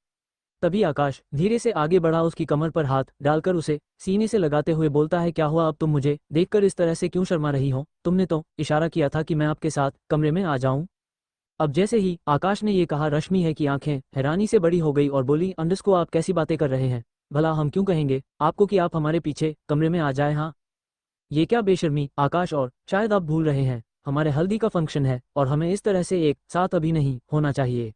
तभी आकाश धीरे से आगे बढ़ा, उसकी कमर पर हाथ डालकर उसे सीने से लगाते हुए बोलता है, क्या हुआ, अब तुम मुझे देखकर इस तरह से क्यों शर्मा रही हो? तुमने तो इशारा किया था कि मैं आपके साथ कमरे में आ जाऊं। अब जैसे ही आकाश ने ये कहा, रश्मि है कि आंखें हैरानी से बड़ी हो गई और बोली, अंडरस्को आप कैसी बातें कर रहे हैं? भला हम क्यों कहेंगे आपको कि आप हमारे पीछे कमरे में आ जाए? हाँ, ये क्या बेशर्मी आकाश, और शायद आप भूल रहे हैं हमारे हल्दी का फंक्शन है और हमें इस तरह से एक साथ अभी नहीं होना चाहिए।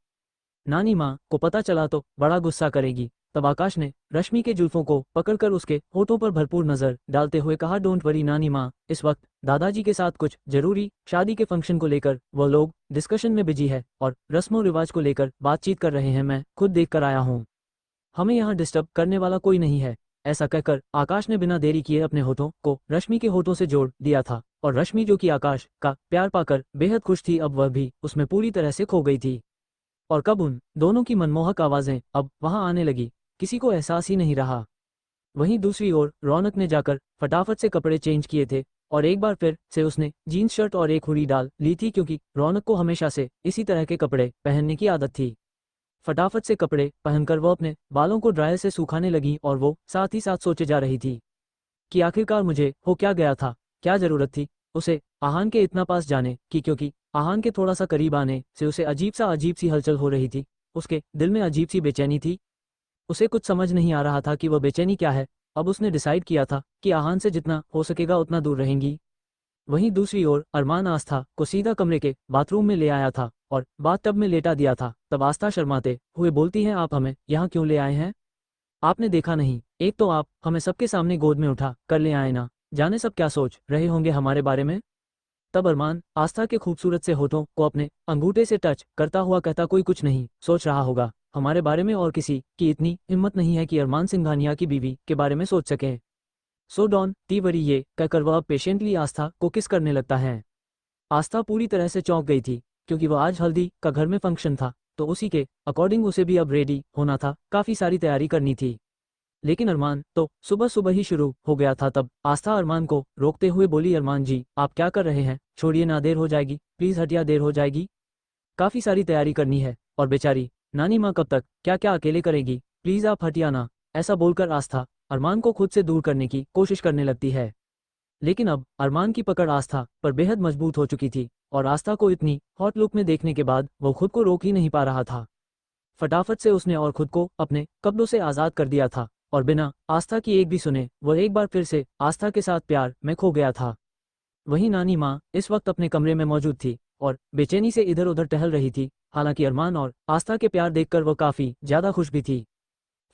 नानी माँ को पता चला तो बड़ा गुस्सा करेगी। तब आकाश ने रश्मि के जुल्फों को पकड़कर उसके होठों पर भरपूर नजर डालते हुए कहा, डोंट वरी नानी माँ, इस वक्त दादाजी के साथ कुछ जरूरी शादी के फंक्शन को लेकर वो लोग डिस्कशन में बिजी है और रस्मों रिवाज को लेकर बातचीत कर रहे हैं, मैं खुद देख कर आया हूँ, हमें यहाँ डिस्टर्ब करने वाला कोई नहीं है। ऐसा कहकर आकाश ने बिना देरी किए अपने होठों को रश्मि के होठों से जोड़ दिया था और रश्मि, जो कि आकाश का प्यार पाकर बेहद खुश थी, अब वह भी उसमें पूरी तरह से खो गई थी। और कब उन दोनों की मनमोहक आवाजें अब वहां आने लगी, किसी को एहसास ही नहीं रहा। वहीं दूसरी ओर रौनक ने जाकर फटाफट से कपड़े चेंज किए थे और एक बार फिर से उसने जीन्स शर्ट और एक हुडी डाल ली थी, क्योंकि रौनक को हमेशा से इसी तरह के कपड़े पहनने की आदत थी। फटाफट से कपड़े पहनकर वो अपने बालों को ड्रायर से सुखाने लगी और वो साथ ही साथ सोचे जा रही थी कि आखिरकार मुझे हो क्या गया था, क्या जरूरत थी उसे आहान के इतना पास जाने की, क्योंकि आहान के थोड़ा सा करीब आने से उसे अजीब सी हलचल हो रही थी, उसके दिल में अजीब सी बेचैनी थी। उसे कुछ समझ नहीं आ रहा था कि वह बेचैनी क्या है। अब उसने डिसाइड किया था कि आहान से जितना हो सकेगा उतना दूर रहेंगी। वहीं दूसरी ओर अरमान आस्था को सीधा कमरे के बाथरूम में ले आया था और बाथटब में लेटा दिया था। तब आस्था शर्माते हुए बोलती है, आप हमें यहाँ क्यों ले आए हैं? आपने देखा नहीं, एक तो आप हमें सबके सामने गोद में उठा कर ले आए ना, जाने सब क्या सोच रहे होंगे हमारे बारे में। तब अरमान आस्था के खूबसूरत से होठों को अपने अंगूठे से टच करता हुआ कहता, कोई कुछ नहीं सोच रहा होगा हमारे बारे में, और किसी की इतनी हिम्मत नहीं है कि अरमान सिंघानिया की बीवी के बारे में सोच सके। सो डॉन टी वरी, ये कहकर वह पेशेंटली आस्था को किस करने लगता है। आस्था पूरी तरह से चौंक गई थी, क्योंकि वह आज हल्दी का घर में फंक्शन था, तो उसी के अकॉर्डिंग उसे भी अब रेडी होना था, काफी सारी तैयारी करनी थी। लेकिन अरमान तो सुबह सुबह ही शुरू हो गया था। तब आस्था अरमान को रोकते हुए बोली, अरमान जी आप क्या कर रहे हैं, छोड़िए ना, देर हो जाएगी, प्लीज हटिया, देर हो जाएगी, काफी सारी तैयारी करनी है और बेचारी नानी माँ कब तक क्या क्या अकेले करेगी, प्लीज आप हटिया ना। ऐसा बोलकर आस्था अरमान को खुद से दूर करने की कोशिश करने लगती है। लेकिन अब अरमान की पकड़ आस्था पर बेहद मजबूत हो चुकी थी और आस्था को इतनी हॉट लुक में देखने के बाद वो खुद को रोक ही नहीं पा रहा था। फटाफट से उसने और खुद को अपने कब्जों से आजाद कर दिया था और बिना आस्था की एक भी सुने वह एक बार फिर से आस्था के साथ प्यार में खो गया था। वहीं नानी माँ इस वक्त अपने कमरे में मौजूद थी और बेचैनी से इधर उधर टहल रही थी। हालांकि अरमान और आस्था के प्यार देखकर वह काफी ज्यादा खुश भी थी।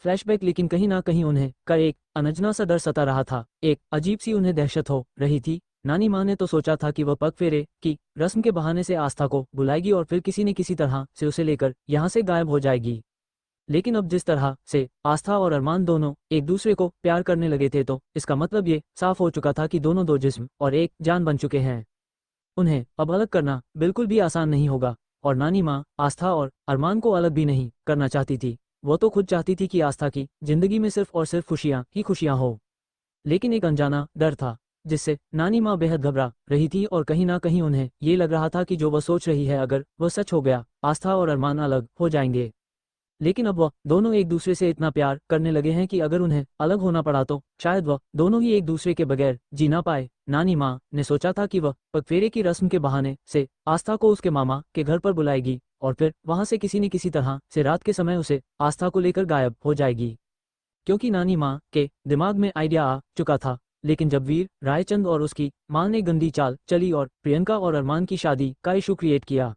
फ्लैशबैक, लेकिन कहीं ना कहीं उन्हें का एक अनजना सा डर सता रहा था, एक अजीब सी उन्हें दहशत हो रही थी। नानी माँ ने तो सोचा था कि वह पग फेरे की रस्म के बहाने से आस्था को बुलाएगी और फिर किसी न किसी तरह से उसे लेकर यहाँ से गायब हो जाएगी। लेकिन अब जिस तरह से आस्था और अरमान दोनों एक दूसरे को प्यार करने लगे थे, तो इसका मतलब ये साफ हो चुका था कि दोनों दो जिस्म और एक जान बन चुके हैं। उन्हें अब अलग करना बिल्कुल भी आसान नहीं होगा और नानी माँ आस्था और अरमान को अलग भी नहीं करना चाहती थी। वो तो खुद चाहती थी कि आस्था की जिंदगी में सिर्फ और सिर्फ खुशियां ही खुशियां हो। लेकिन एक अनजाना डर था जिससे नानी माँ बेहद घबरा रही थी और कहीं ना कहीं उन्हें ये लग रहा था कि जो वह सोच रही है, अगर वह सच हो गया, आस्था और अरमान अलग हो जाएंगे। लेकिन अब वह दोनों एक दूसरे से इतना प्यार करने लगे हैं कि अगर उन्हें अलग होना पड़ा तो शायद वह दोनों ही एक दूसरे के बगैर जी ना पाए। नानी माँ ने सोचा था कि वह पगफेरे की रस्म के बहाने से आस्था को उसके मामा के घर पर बुलाएगी और फिर वहां से किसी न किसी तरह से रात के समय उसे आस्था को लेकर गायब हो जाएगी, क्योंकि नानी माँ के दिमाग में आइडिया आ चुका था। लेकिन जब वीर रायचंद और उसकी माँ ने गंदी चाल चली और प्रियंका और अरमान की शादी का इशू क्रिएट किया,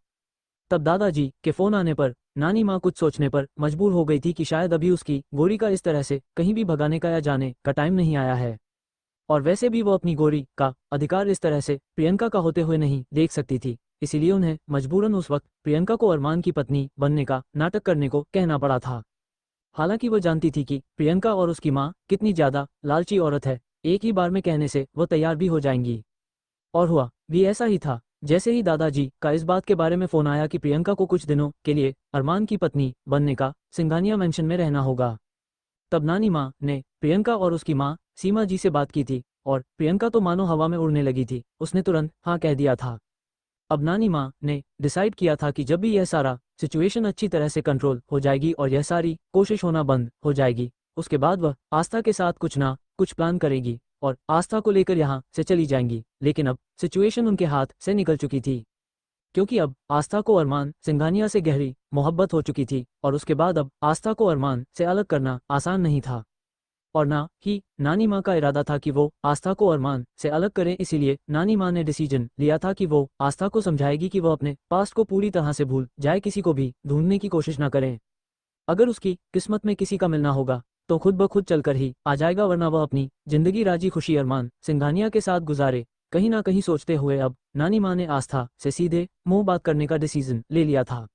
तब दादाजी के फोन आने पर नानी माँ कुछ सोचने पर मजबूर हो गई थी कि शायद अभी उसकी गोरी का इस तरह से कहीं भी भगाने का या जाने का टाइम नहीं आया है। और वैसे भी वो अपनी गोरी का अधिकार इस तरह से प्रियंका का होते हुए नहीं देख सकती थी, इसीलिए उन्हें मजबूरन उस वक्त प्रियंका को अरमान की पत्नी बनने का नाटक करने को कहना पड़ा था। हालांकि वो जानती थी कि प्रियंका और उसकी माँ कितनी ज्यादा लालची औरत है, एक ही बार में कहने से वो तैयार भी हो जाएंगी। और हुआ भी ऐसा ही था। जैसे ही दादाजी का इस बात के बारे में फोन आया कि प्रियंका को कुछ दिनों के लिए अरमान की पत्नी बनने का सिंघानिया मेंशन में रहना होगा, तब नानी माँ ने प्रियंका और उसकी माँ सीमा जी से बात की थी और प्रियंका तो मानो हवा में उड़ने लगी थी, उसने तुरंत हाँ कह दिया था। अब नानी माँ ने डिसाइड किया था कि जब भी यह सारा सिचुएशन अच्छी तरह से कंट्रोल हो जाएगी और यह सारी कोशिश होना बंद हो जाएगी, उसके बाद वह आस्था के साथ कुछ ना कुछ प्लान करेगी और आस्था को लेकर यहाँ से चली जाएंगी। लेकिन अब सिचुएशन उनके हाथ से निकल चुकी थी, क्योंकि अब आस्था को अरमान सिंघानिया से गहरी मोहब्बत हो चुकी थी और उसके बाद अब आस्था को अरमान से अलग करना आसान नहीं था। और ना ही नानी माँ का इरादा था कि वो आस्था को अरमान से अलग करें, इसीलिए नानी माँ ने डिसीजन लिया था कि वो आस्था को समझाएगी कि वो अपने पास्ट को पूरी तरह से भूल जाए, किसी को भी ढूंढने की कोशिश ना करें। अगर उसकी किस्मत में किसी का मिलना होगा तो खुद ब खुद चलकर ही आ जाएगा, वरना वह अपनी जिंदगी राजी खुशी अरमान सिंघानिया के साथ गुजारे। कहीं ना कहीं सोचते हुए अब नानी माँ ने आस्था से सीधे मुंह बात करने का डिसीजन ले लिया था।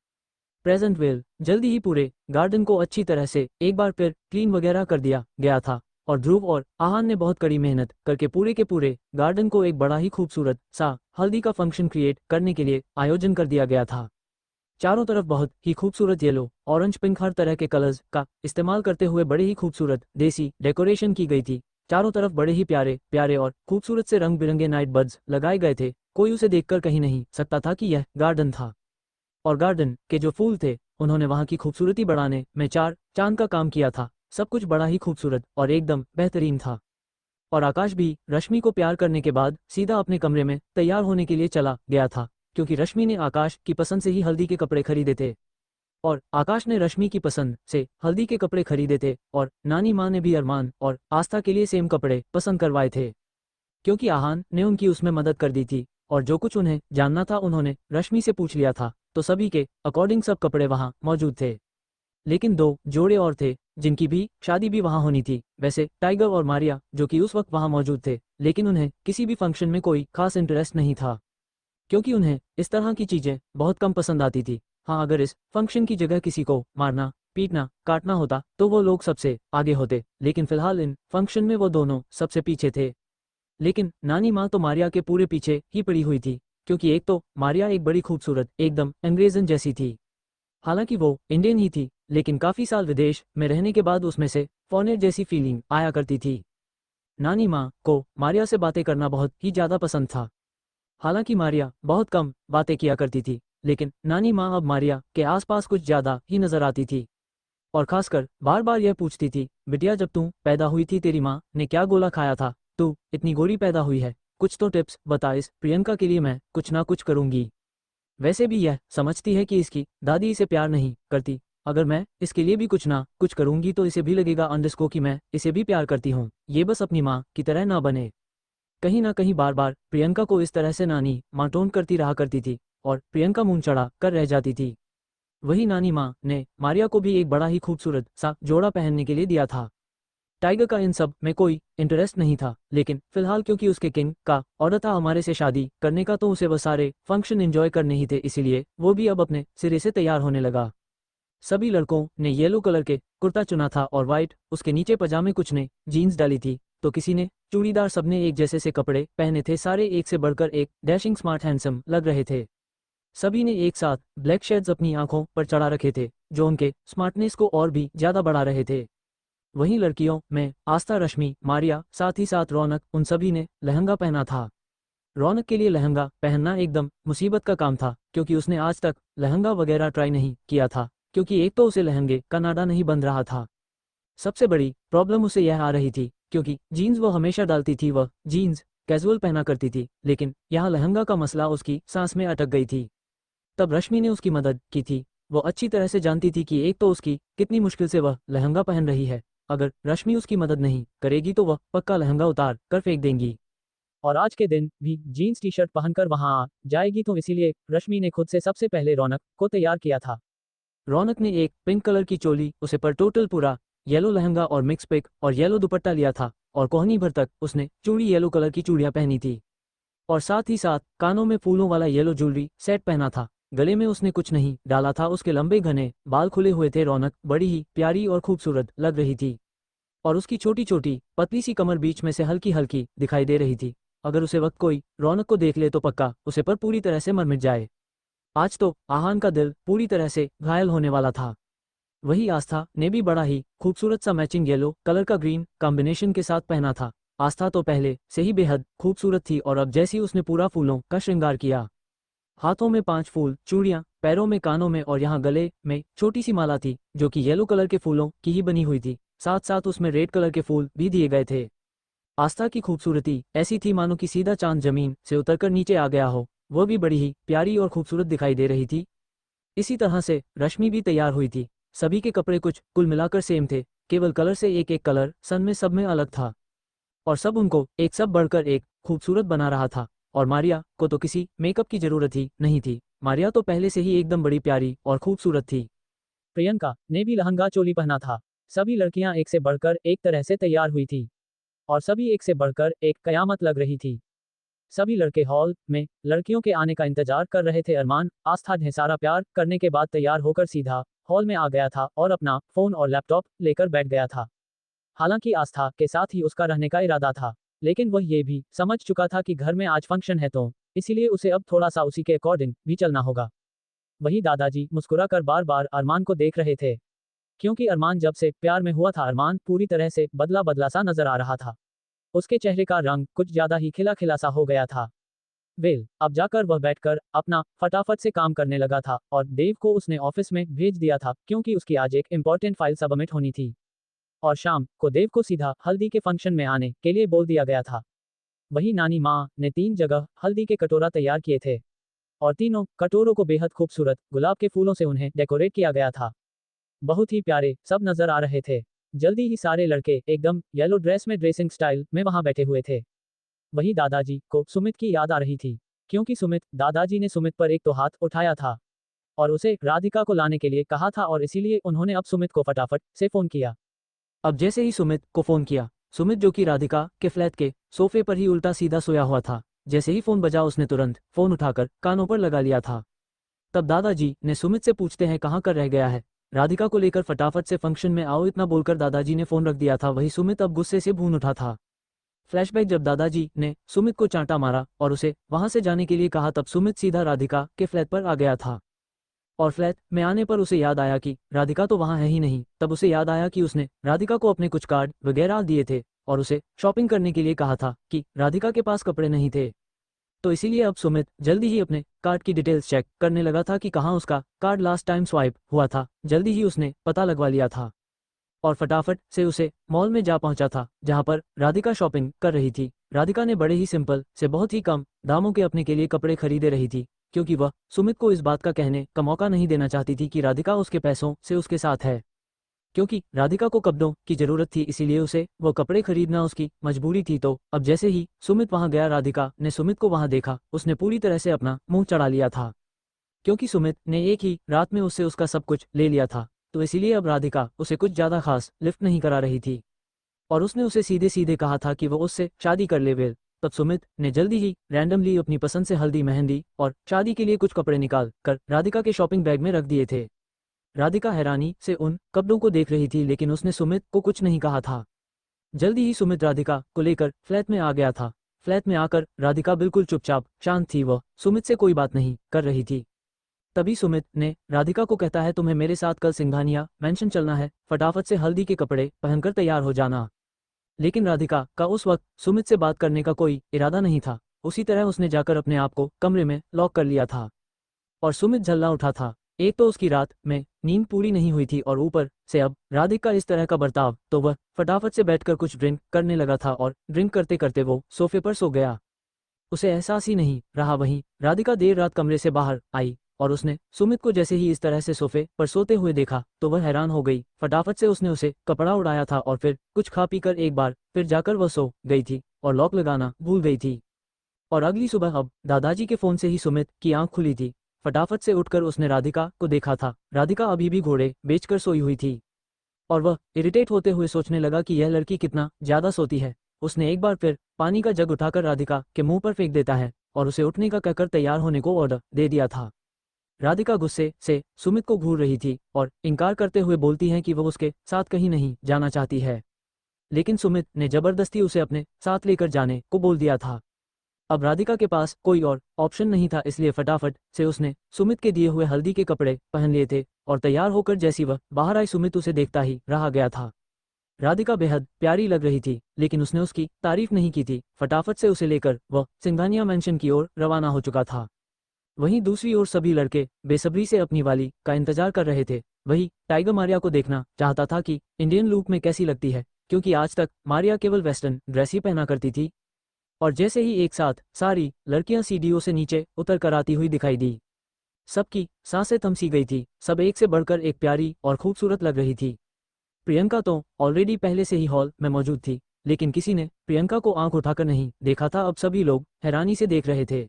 प्रेजेंट वेल जल्दी ही पूरे गार्डन को अच्छी तरह से एक बार फिर क्लीन वगैरह कर दिया गया था और ध्रुव और आहान ने बहुत कड़ी मेहनत करके पूरे के पूरे गार्डन को एक बड़ा ही खूबसूरत सा हल्दी का फंक्शन क्रिएट करने के लिए आयोजन कर दिया गया था। चारों तरफ बहुत ही खूबसूरत येलो, ऑरेंज, पिंक, हर तरह के कलर्स का इस्तेमाल करते हुए बड़े ही खूबसूरत देसी डेकोरेशन की गई थी। चारों तरफ बड़े ही प्यारे प्यारे और खूबसूरत से रंग बिरंगे नाइट बर्ड्स लगाए गए थे। कोई उसे देखकर कहीं नहीं सकता था कि यह गार्डन था। और गार्डन के जो फूल थे उन्होंने वहां की खूबसूरती बढ़ाने में चार चांद का काम किया था। सब कुछ बड़ा ही खूबसूरत और एकदम बेहतरीन था। और आकाश भी रश्मि को प्यार करने के बाद सीधा अपने कमरे में तैयार होने के लिए चला गया था, क्योंकि रश्मि ने आकाश की पसंद से ही हल्दी के कपड़े खरीदे थे और आकाश ने रश्मि की पसंद से हल्दी के कपड़े खरीदे थे और नानी माँ ने भी अरमान और आस्था के लिए सेम कपड़े पसंद करवाए थे, क्योंकि आहान ने उनकी उसमें मदद कर दी थी और जो कुछ उन्हें जानना था उन्होंने रश्मि से पूछ लिया था, तो सभी के अकॉर्डिंग सब कपड़े वहां मौजूद थे। लेकिन दो जोड़े और थे जिनकी भी शादी भी वहां होनी थी। वैसे टाइगर और मारिया जो कि उस वक्त वहां मौजूद थे, लेकिन उन्हें किसी भी फंक्शन में कोई खास इंटरेस्ट नहीं था, क्योंकि उन्हें इस तरह की चीजें बहुत कम पसंद आती थी। हाँ, अगर इस फंक्शन की जगह किसी को मारना, पीटना, काटना होता तो वो लोग सबसे आगे होते, लेकिन फिलहाल इन फंक्शन में वो दोनों सबसे पीछे थे। लेकिन नानी माँ तो मारिया के पूरे पीछे ही पड़ी हुई थी, क्योंकि एक तो मारिया एक बड़ी खूबसूरत एकदम अंग्रेजन जैसी थी। हालांकि वो इंडियन ही थी, लेकिन काफ़ी साल विदेश में रहने के बाद उसमें से फोनेट जैसी फीलिंग आया करती थी। नानी माँ को मारिया से बातें करना बहुत ही ज़्यादा पसंद था। हालांकि मारिया बहुत कम बातें किया करती थी, लेकिन नानी माँ अब मारिया के आसपास कुछ ज़्यादा ही नजर आती थी और खासकर बार बार यह पूछती थी, बिटिया जब तू पैदा हुई थी तेरी माँ ने क्या गोला खाया था, तू इतनी गोरी पैदा हुई है, कुछ तो टिप्स बता, इस प्रियंका के लिए मैं कुछ ना कुछ करूंगी। वैसे भी यह समझती है कि इसकी दादी इसे प्यार नहीं करती, अगर मैं इसके लिए भी कुछ ना कुछ करूंगी तो इसे भी लगेगा अंडरस्को कि मैं इसे भी प्यार करती हूँ, ये बस अपनी माँ की तरह ना बने। कहीं ना कहीं बार बार प्रियंका को इस तरह से नानी माँ टोन करती रहा करती थी और प्रियंका मुंह चढ़ा कर रह जाती थी। वही नानी माँ ने मारिया को भी एक बड़ा ही खूबसूरत सा जोड़ा पहनने के लिए दिया था। टाइगर का इन सब में कोई इंटरेस्ट नहीं था, लेकिन फिलहाल क्योंकि उसके किंग का ऑर्डर था हमारे से शादी करने का, तो उसे वह सारे फंक्शन एंजॉय करने ही थे, इसीलिए वो भी अब अपने सिरे से तैयार होने लगा। सभी लड़कों ने येलो कलर के कुर्ता चुना था और वाइट उसके नीचे पजामे, कुछ ने जीन्स डाली थी तो किसी ने चूड़ीदार, सबने एक जैसे से कपड़े पहने थे, सारे एक से बढ़कर एक डैशिंग स्मार्ट हैंडसम लग रहे थे। सभी ने एक साथ ब्लैक शेड्स अपनी आंखों पर चढ़ा रखे थे जो उनके स्मार्टनेस को और भी ज्यादा बढ़ा रहे थे। वहीं लड़कियों में आस्था, रश्मि, मारिया, साथ ही साथ रौनक, उन सभी ने लहंगा पहना था। रौनक के लिए लहंगा पहनना एकदम मुसीबत का काम था क्योंकि उसने आज तक लहंगा वगैरह ट्राई नहीं किया था, क्योंकि एक तो उसे लहंगे का नाडा नहीं बन रहा था। सबसे बड़ी प्रॉब्लम उसे यह आ रही थी क्योंकि जीन्स वह हमेशा डालती थी, वह जीन्स कैजुअल पहना करती थी, लेकिन यहाँ लहंगा का मसला उसकी सांस में अटक गई थी। तब रश्मि ने उसकी मदद की थी। वो अच्छी तरह से जानती थी कि एक तो उसकी कितनी मुश्किल से वह लहंगा पहन रही है, अगर रश्मि उसकी मदद नहीं करेगी तो वह पक्का लहंगा उतार कर फेंक देंगी और आज के दिन भी जीन्स टी शर्ट पहनकर वहां आ जाएगी, तो इसीलिए रश्मि ने खुद से सबसे पहले रौनक को तैयार किया था। रौनक ने एक पिंक कलर की चोली, उसे पर टोटल पूरा येलो लहंगा और मिक्स पिक और येलो दुपट्टा लिया था और कोहनी भर तक उसने चूड़ी येलो कलर की चूड़ियां पहनी थी और साथ ही साथ कानों में फूलों वाला येलो ज्वेलरी सेट पहना था। गले में उसने कुछ नहीं डाला था, उसके लंबे घने बाल खुले हुए थे। रौनक बड़ी ही प्यारी और खूबसूरत लग रही थी और उसकी छोटी छोटी पतली सी कमर बीच में से हल्की हल्की दिखाई दे रही थी। अगर उसे वक्त कोई रौनक को देख ले तो पक्का उसे पर पूरी तरह से मर मिट जाए। आज तो आहान का दिल पूरी तरह से घायल होने वाला था। वही आस्था ने भी बड़ा ही खूबसूरत सा मैचिंग येलो कलर का ग्रीन कॉम्बिनेशन के साथ पहना था। आस्था तो पहले से ही बेहद खूबसूरत थी और अब जैसी उसने पूरा फूलों का श्रृंगार किया, हाथों में 5 फूल, चूड़ियां, पैरों में, कानों में और यहाँ गले में छोटी सी माला थी जो कि येलो कलर के फूलों की ही बनी हुई थी, साथ साथ उसमें रेड कलर के फूल भी दिए गए थे। आस्था की खूबसूरती ऐसी थी मानो कि सीधा चांद जमीन से उतरकर नीचे आ गया हो, वो भी बड़ी ही प्यारी और खूबसूरत दिखाई दे रही थी। इसी तरह से रश्मि भी तैयार हुई थी। सभी के कपड़े कुछ कुल मिलाकर सेम थे, केवल कलर से एक एक कलर सन में सब में अलग था और सब उनको एक सब बढ़कर एक खूबसूरत बना रहा था। और मारिया को तो किसी मेकअप की जरूरत ही नहीं थी, मारिया तो पहले से ही एकदम बड़ी प्यारी और खूबसूरत थी। प्रियंका ने भी लहंगा चोली पहना था। सभी लड़कियां एक से बढ़कर एक तरह से तैयार हुई थी और सभी एक से बढ़कर एक कयामत लग रही थी। सभी लड़के हॉल में लड़कियों के आने का इंतजार कर रहे थे। अरमान आस्था ढेर प्यार करने के बाद तैयार होकर सीधा हॉल में आ गया था और अपना फोन और लैपटॉप लेकर बैठ गया था। हालांकि आस्था के साथ ही उसका रहने का इरादा था, लेकिन वह ये भी समझ चुका था कि घर में आज फंक्शन है तो इसीलिए उसे अब थोड़ा सा उसी के अकॉर्डिंग भी चलना होगा। वही दादाजी मुस्कुराकर बार बार अरमान को देख रहे थे, क्योंकि अरमान जब से प्यार में हुआ था अरमान पूरी तरह से बदला बदला सा नजर आ रहा था। उसके चेहरे का रंग कुछ ज्यादा ही खिला खिला सा हो गया था। वेल, अब जाकर वह बैठकर अपना फटाफट से काम करने लगा था और देव को उसने ऑफिस में भेज दिया था क्योंकि उसकी आज एक इम्पोर्टेंट फाइल सबमिट होनी थी और शाम को देव को सीधा हल्दी के फंक्शन में आने के लिए बोल दिया गया था। वही नानी माँ ने 3 जगह हल्दी के कटोरा तैयार किए थे और तीनों कटोरों को बेहद खूबसूरत गुलाब के फूलों से उन्हें डेकोरेट किया गया था। बहुत ही प्यारे सब नजर आ रहे थे। जल्दी ही सारे लड़के एकदम येलो ड्रेस में ड्रेसिंग स्टाइल में वहां बैठे हुए थे। वही दादाजी को सुमित की याद आ रही थी, क्योंकि सुमित, दादाजी ने सुमित पर एक तो हाथ उठाया था और उसे राधिका को लाने के लिए कहा था और इसीलिए उन्होंने अब सुमित को फटाफट से फोन किया। अब जैसे ही सुमित को फोन किया, सुमित जो कि राधिका के फ्लैट के सोफे पर ही उल्टा सीधा सोया हुआ था, जैसे ही फोन बजा उसने तुरंत फोन उठाकर कानों पर लगा लिया था। तब दादाजी ने सुमित से पूछते हैं कहाँ कर रह गया है, राधिका को लेकर फटाफट से फंक्शन में आओ, इतना बोलकर दादाजी ने फोन रख दिया था। वही सुमित अब गुस्से से भून उठा था। फ्लैशबैक, जब दादाजी ने सुमित को चांटा मारा और उसे वहां से जाने के लिए कहा तब सुमित सीधा राधिका के फ्लैट पर आ गया था। और फ्लैट में आने पर उसे याद आया कि राधिका तो वहाँ है ही नहीं। तब उसे याद आया कि उसने राधिका को अपने कुछ कार्ड वगैरह दिए थे और उसे शॉपिंग करने के लिए कहा था कि राधिका के पास कपड़े नहीं थे। तो इसीलिए अब सुमित जल्दी ही अपने कार्ड की डिटेल्स चेक करने लगा था कि कहाँ उसका कार्ड लास्ट टाइम स्वाइप हुआ था। जल्दी ही उसने पता लगवा लिया था और फटाफट से उसे मॉल में जा पहुंचा था जहां पर राधिका शॉपिंग कर रही थी। राधिका ने बड़े ही सिंपल से बहुत ही कम दामों के अपने के लिए कपड़े खरीदे रही थी, क्योंकि वह सुमित को इस बात का कहने का मौका नहीं देना चाहती थी कि राधिका उसके पैसों से उसके साथ है। क्योंकि राधिका को कपड़ों की जरूरत थी, इसीलिए उसे वो कपड़े खरीदना उसकी मजबूरी थी। तो अब जैसे ही सुमित वहां गया, राधिका ने सुमित को वहां देखा, उसने पूरी तरह से अपना मुंह चढ़ा लिया था, क्योंकि सुमित ने एक ही रात में उससे उसका सब कुछ ले लिया था। तो इसीलिए अब राधिका उसे कुछ ज्यादा खास लिफ्ट नहीं करा रही थी और उसने उसे सीधे सीधे कहा था कि वो उससे शादी कर ले। वेल, तब सुमित ने जल्दी ही रैंडमली अपनी पसंद से हल्दी, मेहंदी और शादी के लिए कुछ कपड़े निकाल कर राधिका के शॉपिंग बैग में रख दिए थे। राधिका हैरानी से उन कपड़ों को देख रही थी, लेकिन उसने सुमित को कुछ नहीं कहा था। जल्दी ही सुमित राधिका को लेकर फ्लैट में आ गया था। फ्लैट में आकर राधिका बिल्कुल चुपचाप शांत थी, वह सुमित से कोई बात नहीं कर रही थी। तभी सुमित ने राधिका को कहता है, तुम्हें मेरे साथ कल सिंघानिया मेंशन चलना है, फटाफट से हल्दी के कपड़े पहनकर तैयार हो जाना। लेकिन राधिका का उस वक्त सुमित से बात करने का कोई इरादा नहीं था। उसी तरह उसने जाकर अपने आप को कमरे में लॉक कर लिया था और सुमित झल्ला उठा था। एक तो उसकी रात में नींद पूरी नहीं हुई थी और ऊपर से अब राधिका इस तरह का बर्ताव, तो वह फटाफट से बैठकर कुछ ड्रिंक करने लगा था और ड्रिंक करते करते वो सोफे पर सो गया। उसे एहसास ही नहीं रहा। वहीं राधिका देर रात कमरे से बाहर आई और उसने सुमित को जैसे ही इस तरह से सोफे पर सोते हुए देखा तो वह हैरान हो गई। फटाफट से उसने उसे कपड़ा उड़ाया था और फिर कुछ खा पी कर एक बार फिर जाकर वह सो गई थी और लॉक लगाना भूल गई थी। और अगली सुबह अब दादाजी के फोन से ही सुमित की आंख खुली थी। फटाफट से उठकर उसने राधिका को देखा था। राधिका अभी भी घोड़े बेचकर सोई हुई थी और वह इरिटेट होते हुए सोचने लगा कि यह लड़की कितना ज्यादा सोती है। उसने एक बार फिर पानी का जग उठाकर राधिका के मुंह पर फेंक देता है और उसे उठने का कहकर तैयार होने को ऑर्डर दे दिया था। राधिका गुस्से से सुमित को घूर रही थी और इनकार करते हुए बोलती है कि वह उसके साथ कहीं नहीं जाना चाहती है, लेकिन सुमित ने जबरदस्ती उसे अपने साथ लेकर जाने को बोल दिया था। अब राधिका के पास कोई और ऑप्शन नहीं था, इसलिए फटाफट से उसने सुमित के दिए हुए हल्दी के कपड़े पहन लिए थे और तैयार होकर जैसी वह बाहर आई, सुमित उसे देखता ही रह गया था। राधिका बेहद प्यारी लग रही थी, लेकिन उसने उसकी तारीफ नहीं की थी। फटाफट से उसे लेकर वह सिंघानिया मेंशन की ओर रवाना हो चुका था। वहीं दूसरी ओर सभी लड़के बेसब्री से अपनी वाली का इंतजार कर रहे थे। वही टाइगर मारिया को देखना चाहता था कि इंडियन लुक में कैसी लगती है, क्योंकि आज तक मारिया केवल वेस्टर्न ड्रेस ही पहना करती थी। और जैसे ही एक साथ सारी लड़कियां सीढ़ियों से नीचे उतर कर आती हुई दिखाई दी, सबकी सांसें थम सी गई थी। सब एक से बढ़कर एक प्यारी और खूबसूरत लग रही थी। प्रियंका तो ऑलरेडी पहले से ही हॉल में मौजूद थी, लेकिन किसी ने प्रियंका को आंख उठाकर नहीं देखा था। अब सभी लोग हैरानी से देख रहे थे।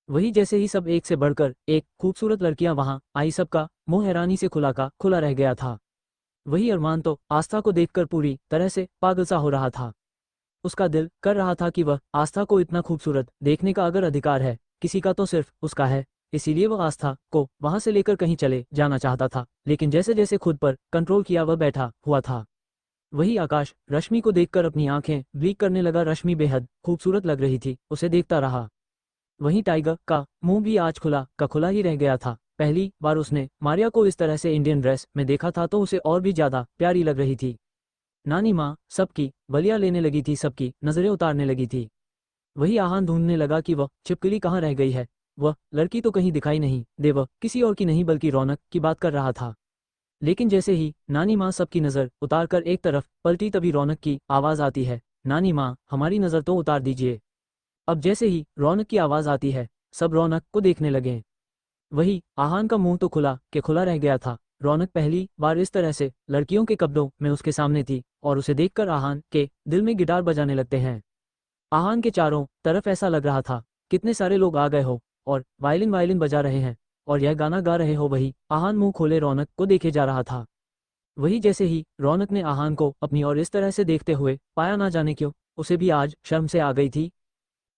वही जैसे ही सब एक से बढ़कर एक खूबसूरत लड़कियां वहां आई, सबका मुंह हैरानी से खुला का खुला रह गया था। वही अरमान तो आस्था को देखकर पूरी तरह से पागल सा हो रहा था। उसका दिल कर रहा था कि वह आस्था को इतना खूबसूरत देखने का अगर अधिकार है किसी का तो सिर्फ उसका है, इसीलिए वह आस्था को वहां से लेकर कहीं चले जाना चाहता था। लेकिन जैसे जैसे खुद पर कंट्रोल किया वह बैठा हुआ था। वही आकाश रश्मि को देखकर अपनी आंखें ब्लिंक करने लगा। रश्मि बेहद खूबसूरत लग रही थी, उसे देखता रहा। वहीं टाइगर का मुंह भी आज खुला का खुला ही रह गया था। पहली बार उसने मारिया को इस तरह से इंडियन ड्रेस में देखा था तो उसे और भी ज्यादा प्यारी लग रही थी। नानी माँ सबकी बलिया लेने लगी थी, सबकी नजरें उतारने लगी थी। वही आहान ढूंढने लगा कि वह छिपकली कहाँ रह गई है। वह लड़की तो कहीं दिखाई नहीं दे। वह किसी और की नहीं बल्कि रौनक की बात कर रहा था। लेकिन जैसे ही नानी माँ सबकी नज़र उतारकर एक तरफ पलटी, तभी रौनक की आवाज़ आती है, नानी माँ हमारी नज़र तो उतार दीजिए। अब जैसे ही रौनक की आवाज़ आती है, सब रौनक को देखने लगे। वही आहान का मुंह तो खुला के खुला रह गया था। रौनक पहली बार इस तरह से लड़कियों के कपड़ों में उसके सामने थी और उसे देखकर आहान के दिल में गिटार बजाने लगते हैं। आहान के चारों तरफ ऐसा लग रहा था कितने सारे लोग आ गए हो और वायलिन वायलिन बजा रहे हैं और यह गाना गा रहे हो। वही आहान मुंह खोले रौनक को देखे जा रहा था। वही जैसे ही रौनक ने आहान को अपनी ओर इस तरह से देखते हुए पाया, ना जाने क्यों उसे भी आज शर्म से आ गई थी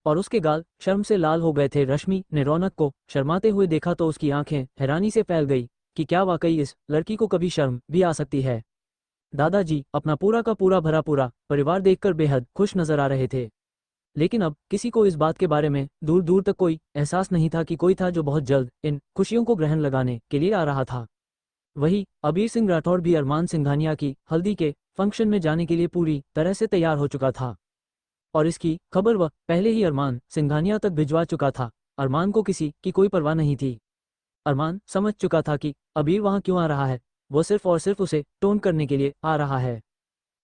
और उसके गाल शर्म से लाल हो गए थे। रश्मि ने रौनक को शर्माते हुए देखा तो उसकी आंखें हैरानी से फैल गई कि क्या वाकई इस लड़की को कभी शर्म भी आ सकती है। दादाजी अपना पूरा का पूरा भरा पूरा परिवार देखकर बेहद खुश नजर आ रहे थे। लेकिन अब किसी को इस बात के बारे में दूर दूर तक कोई एहसास नहीं था कि कोई था जो बहुत जल्द इन खुशियों को ग्रहण लगाने के लिए आ रहा था। वही अबीर सिंह राठौड़ भी अरमान सिंघानिया की हल्दी के फंक्शन में जाने के लिए पूरी तरह से तैयार हो चुका था, और इसकी खबर वह पहले ही अरमान सिंघानिया तक भिजवा चुका था। अरमान को किसी की कोई परवाह नहीं थी। अरमान समझ चुका था कि अबीर वहां क्यों आ रहा है, वो सिर्फ और सिर्फ उसे टोन करने के लिए आ रहा है।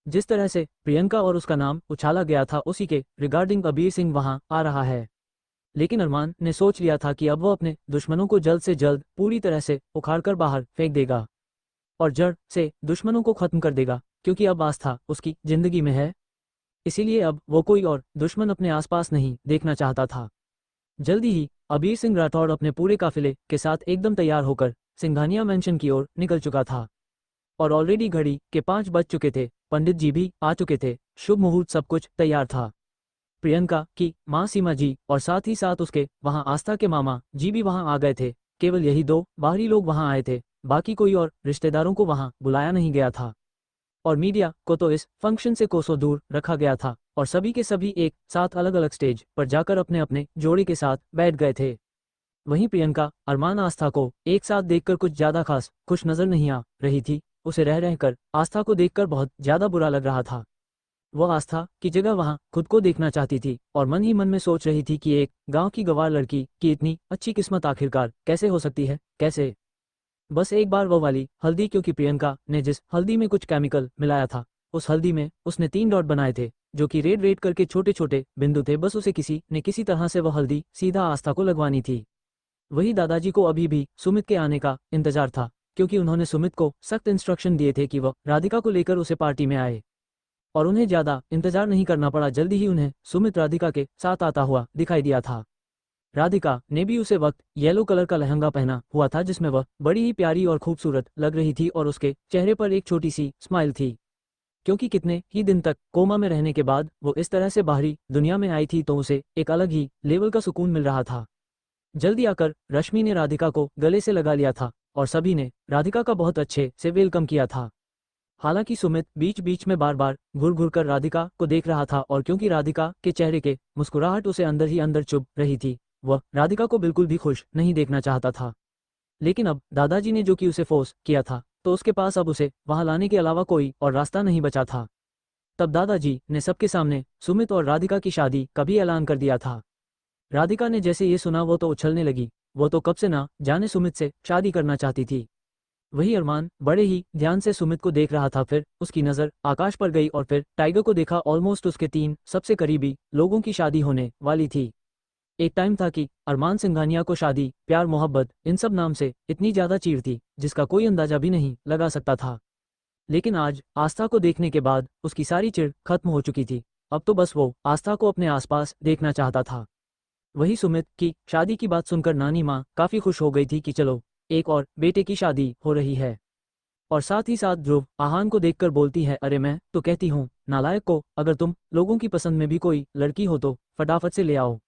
जिस तरह से प्रियंका और उसका नाम उछाला गया था उसी के रिगार्डिंग अबीर सिंह वहां आ रहा है। लेकिन अरमान ने सोच लिया था कि अब वो अपने दुश्मनों को जल्द से जल्द पूरी तरह से उखाड़कर बाहर फेंक देगा और जड़ से दुश्मनों को खत्म कर देगा, क्योंकि अब आस्था उसकी जिंदगी में है। इसीलिए अब वो कोई और दुश्मन अपने आसपास नहीं देखना चाहता था। जल्दी ही अबीर सिंह राठौड़ अपने पूरे काफिले के साथ एकदम तैयार होकर सिंघानिया मेंशन की ओर निकल चुका था, और ऑलरेडी घड़ी के 5 बज चुके थे। पंडित जी भी आ चुके थे, शुभ मुहूर्त सब कुछ तैयार था। प्रियंका की माँ सीमा जी और साथ ही साथ उसके वहां आस्था के मामा जी भी वहां आ गए थे। केवल यही 2 बाहरी लोग वहां आए थे, बाकी कोई और रिश्तेदारों को वहां बुलाया नहीं गया था। और मीडिया को तो इस फंक्शन से कोसों दूर रखा गया था, और सभी के सभी एक साथ अलग अलग स्टेज पर जाकर अपने अपने जोड़े के साथ बैठ गए थे। वहीं प्रियंका अरमान आस्था को एक साथ देखकर कुछ ज्यादा खास खुश नजर नहीं आ रही थी। उसे रह रहकर आस्था को देखकर बहुत ज्यादा बुरा लग रहा था। वह आस्था की जगह वहां खुद को देखना चाहती थी और मन ही मन में सोच रही थी कि एक गांव की गंवार लड़की की इतनी अच्छी किस्मत आखिरकार कैसे हो सकती है, कैसे। बस एक बार वो वाली हल्दी, क्योंकि प्रियंका ने जिस हल्दी में कुछ केमिकल मिलाया था उस हल्दी में उसने 3 डॉट बनाए थे, जो कि रेड रेड करके छोटे छोटे बिंदु थे। बस उसे किसी ने किसी तरह से वह हल्दी सीधा आस्था को लगवानी थी। वही दादाजी को अभी भी सुमित के आने का इंतजार था, क्योंकि उन्होंने सुमित को सख्त इंस्ट्रक्शन दिए थे कि वह राधिका को लेकर उसे पार्टी में आए, और उन्हें ज्यादा इंतजार नहीं करना पड़ा। जल्दी ही उन्हें सुमित राधिका के साथ आता हुआ दिखाई दिया था। राधिका ने भी उसे वक्त येलो कलर का लहंगा पहना हुआ था, जिसमें वह बड़ी ही प्यारी और खूबसूरत लग रही थी, और उसके चेहरे पर एक छोटी सी स्माइल थी, क्योंकि कितने ही दिन तक कोमा में रहने के बाद वो इस तरह से बाहरी दुनिया में आई थी, तो उसे एक अलग ही लेवल का सुकून मिल रहा था। जल्दी आकर रश्मि ने राधिका को गले से लगा लिया था, और सभी ने राधिका का बहुत अच्छे से वेलकम किया था। हालांकि सुमित बीच बीच में बार बार घूर घूर कर राधिका को देख रहा था, और क्योंकि राधिका के चेहरे के मुस्कुराहट उसे अंदर ही अंदर चुभ रही थी, वह राधिका को बिल्कुल भी खुश नहीं देखना चाहता था। लेकिन अब दादाजी ने जो कि उसे फोर्स किया था, तो उसके पास अब उसे वहां लाने के अलावा कोई और रास्ता नहीं बचा था। तब दादाजी ने सबके सामने सुमित और राधिका की शादी का भी ऐलान कर दिया था। राधिका ने जैसे ये सुना वो तो उछलने लगी। वो तो कब से ना जाने सुमित से शादी करना चाहती थी। वही अरमान बड़े ही ध्यान से सुमित को देख रहा था, फिर उसकी नज़र आकाश पर गई और फिर टाइगर को देखा। ऑलमोस्ट उसके 3 सबसे करीबी लोगों की शादी होने वाली थी। एक टाइम था कि अरमान सिंघानिया को शादी, प्यार, मोहब्बत, इन सब नाम से इतनी ज्यादा चीड़ थी जिसका कोई अंदाजा भी नहीं लगा सकता था। लेकिन आज आस्था को देखने के बाद उसकी सारी चिढ़ खत्म हो चुकी थी। अब तो बस वो आस्था को अपने आसपास देखना चाहता था। वही सुमित की शादी की बात सुनकर नानी माँ काफी खुश हो गई थी कि चलो एक और बेटे की शादी हो रही है। और साथ ही साथ ध्रुव आहान को देखकर बोलती है, अरे मैं तो कहती हूँ नालायक को, अगर तुम लोगों की पसंद में भी कोई लड़की हो तो फटाफट से ले आओ।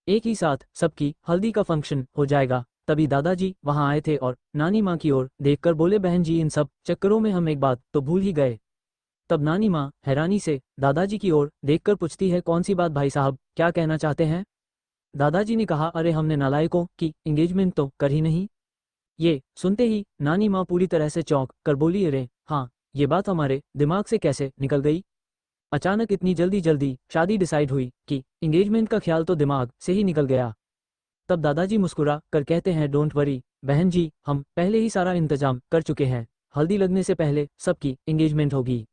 एक ही साथ सबकी हल्दी का फंक्शन हो जाएगा। तभी दादाजी वहां आए थे और नानी माँ की ओर देखकर बोले, बहन जी इन सब चक्करों में हम एक बात तो भूल ही गए। तब नानी माँ हैरानी से दादाजी की ओर देखकर पूछती है, कौन सी बात भाई साहब, क्या कहना चाहते हैं। दादाजी ने कहा, अरे हमने नालायकों की एंगेजमेंट तो कर ही नहीं। ये सुनते ही नानी माँ पूरी तरह से चौंक कर बोली, अरे हाँ, ये बात हमारे दिमाग से कैसे निकल गई। अचानक इतनी जल्दी जल्दी शादी डिसाइड हुई कि एंगेजमेंट का ख्याल तो दिमाग से ही निकल गया। तब दादाजी मुस्कुरा कर कहते हैं, डोंट वरी बहन जी, हम पहले ही सारा इंतजाम कर चुके हैं। हल्दी लगने से पहले सबकी एंगेजमेंट होगी,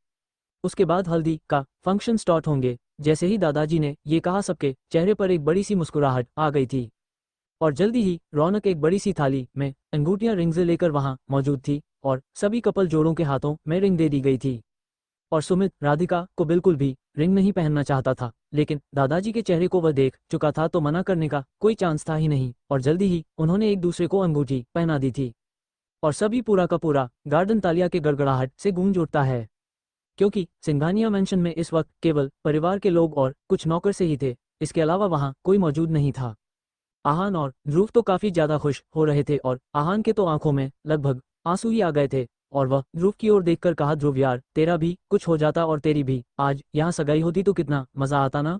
उसके बाद हल्दी का फंक्शन स्टार्ट होंगे। जैसे ही दादाजी ने ये कहा, सबके चेहरे पर एक बड़ी सी मुस्कुराहट आ गई थी, और जल्दी ही रौनक एक बड़ी सी थाली में अंगूठियां रिंग्स लेकर वहां मौजूद थी, और सभी कपल जोड़ों के हाथों में रिंग दे दी गई थी। और सुमित राधिका को बिल्कुल भी रिंग नहीं पहनना चाहता था, लेकिन दादाजी के चेहरे को वह देख चुका था तो मना करने का कोई चांस था ही नहीं, और जल्दी ही उन्होंने एक दूसरे को अंगूठी पहना दी थी। और सभी पूरा का पूरा गार्डन तालिया के गड़गड़ाहट से गूंज उठता है, क्योंकि सिंघानिया मेंशन में इस वक्त केवल परिवार के लोग और कुछ नौकर से ही थे। इसके अलावा वहां कोई मौजूद नहीं था। आहान और ध्रुव तो काफी ज्यादा खुश हो रहे थे, और आहान के तो आंखों में लगभग आंसू ही आ गए थे, और वह ध्रुव की ओर देखकर कहा, ध्रुव यार तेरा भी कुछ हो जाता और तेरी भी आज यहाँ सगाई होती तो कितना मजा आता ना।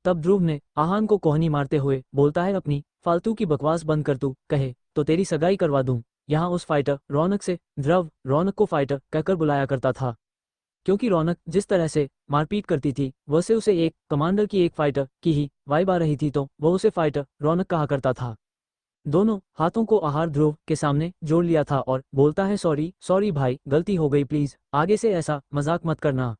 तब ध्रुव ने आहान को कोहनी मारते हुए बोलता है, अपनी फालतू की बकवास बंद कर, तू कहे तो तेरी सगाई करवा दूं। यहाँ उस फाइटर रौनक से ध्रुव रौनक को फाइटर कहकर बुलाया करता था, क्योंकि रौनक जिस तरह से मारपीट करती थी वैसे उसे एक कमांडर की एक फाइटर की ही वाइब आ रही थी, तो वह उसे फाइटर रौनक कहा करता था। दोनों हाथों को आहार ध्रुव के सामने जोड़ लिया था और बोलता है, सॉरी सॉरी भाई, गलती हो गई, प्लीज आगे से ऐसा मजाक मत करना।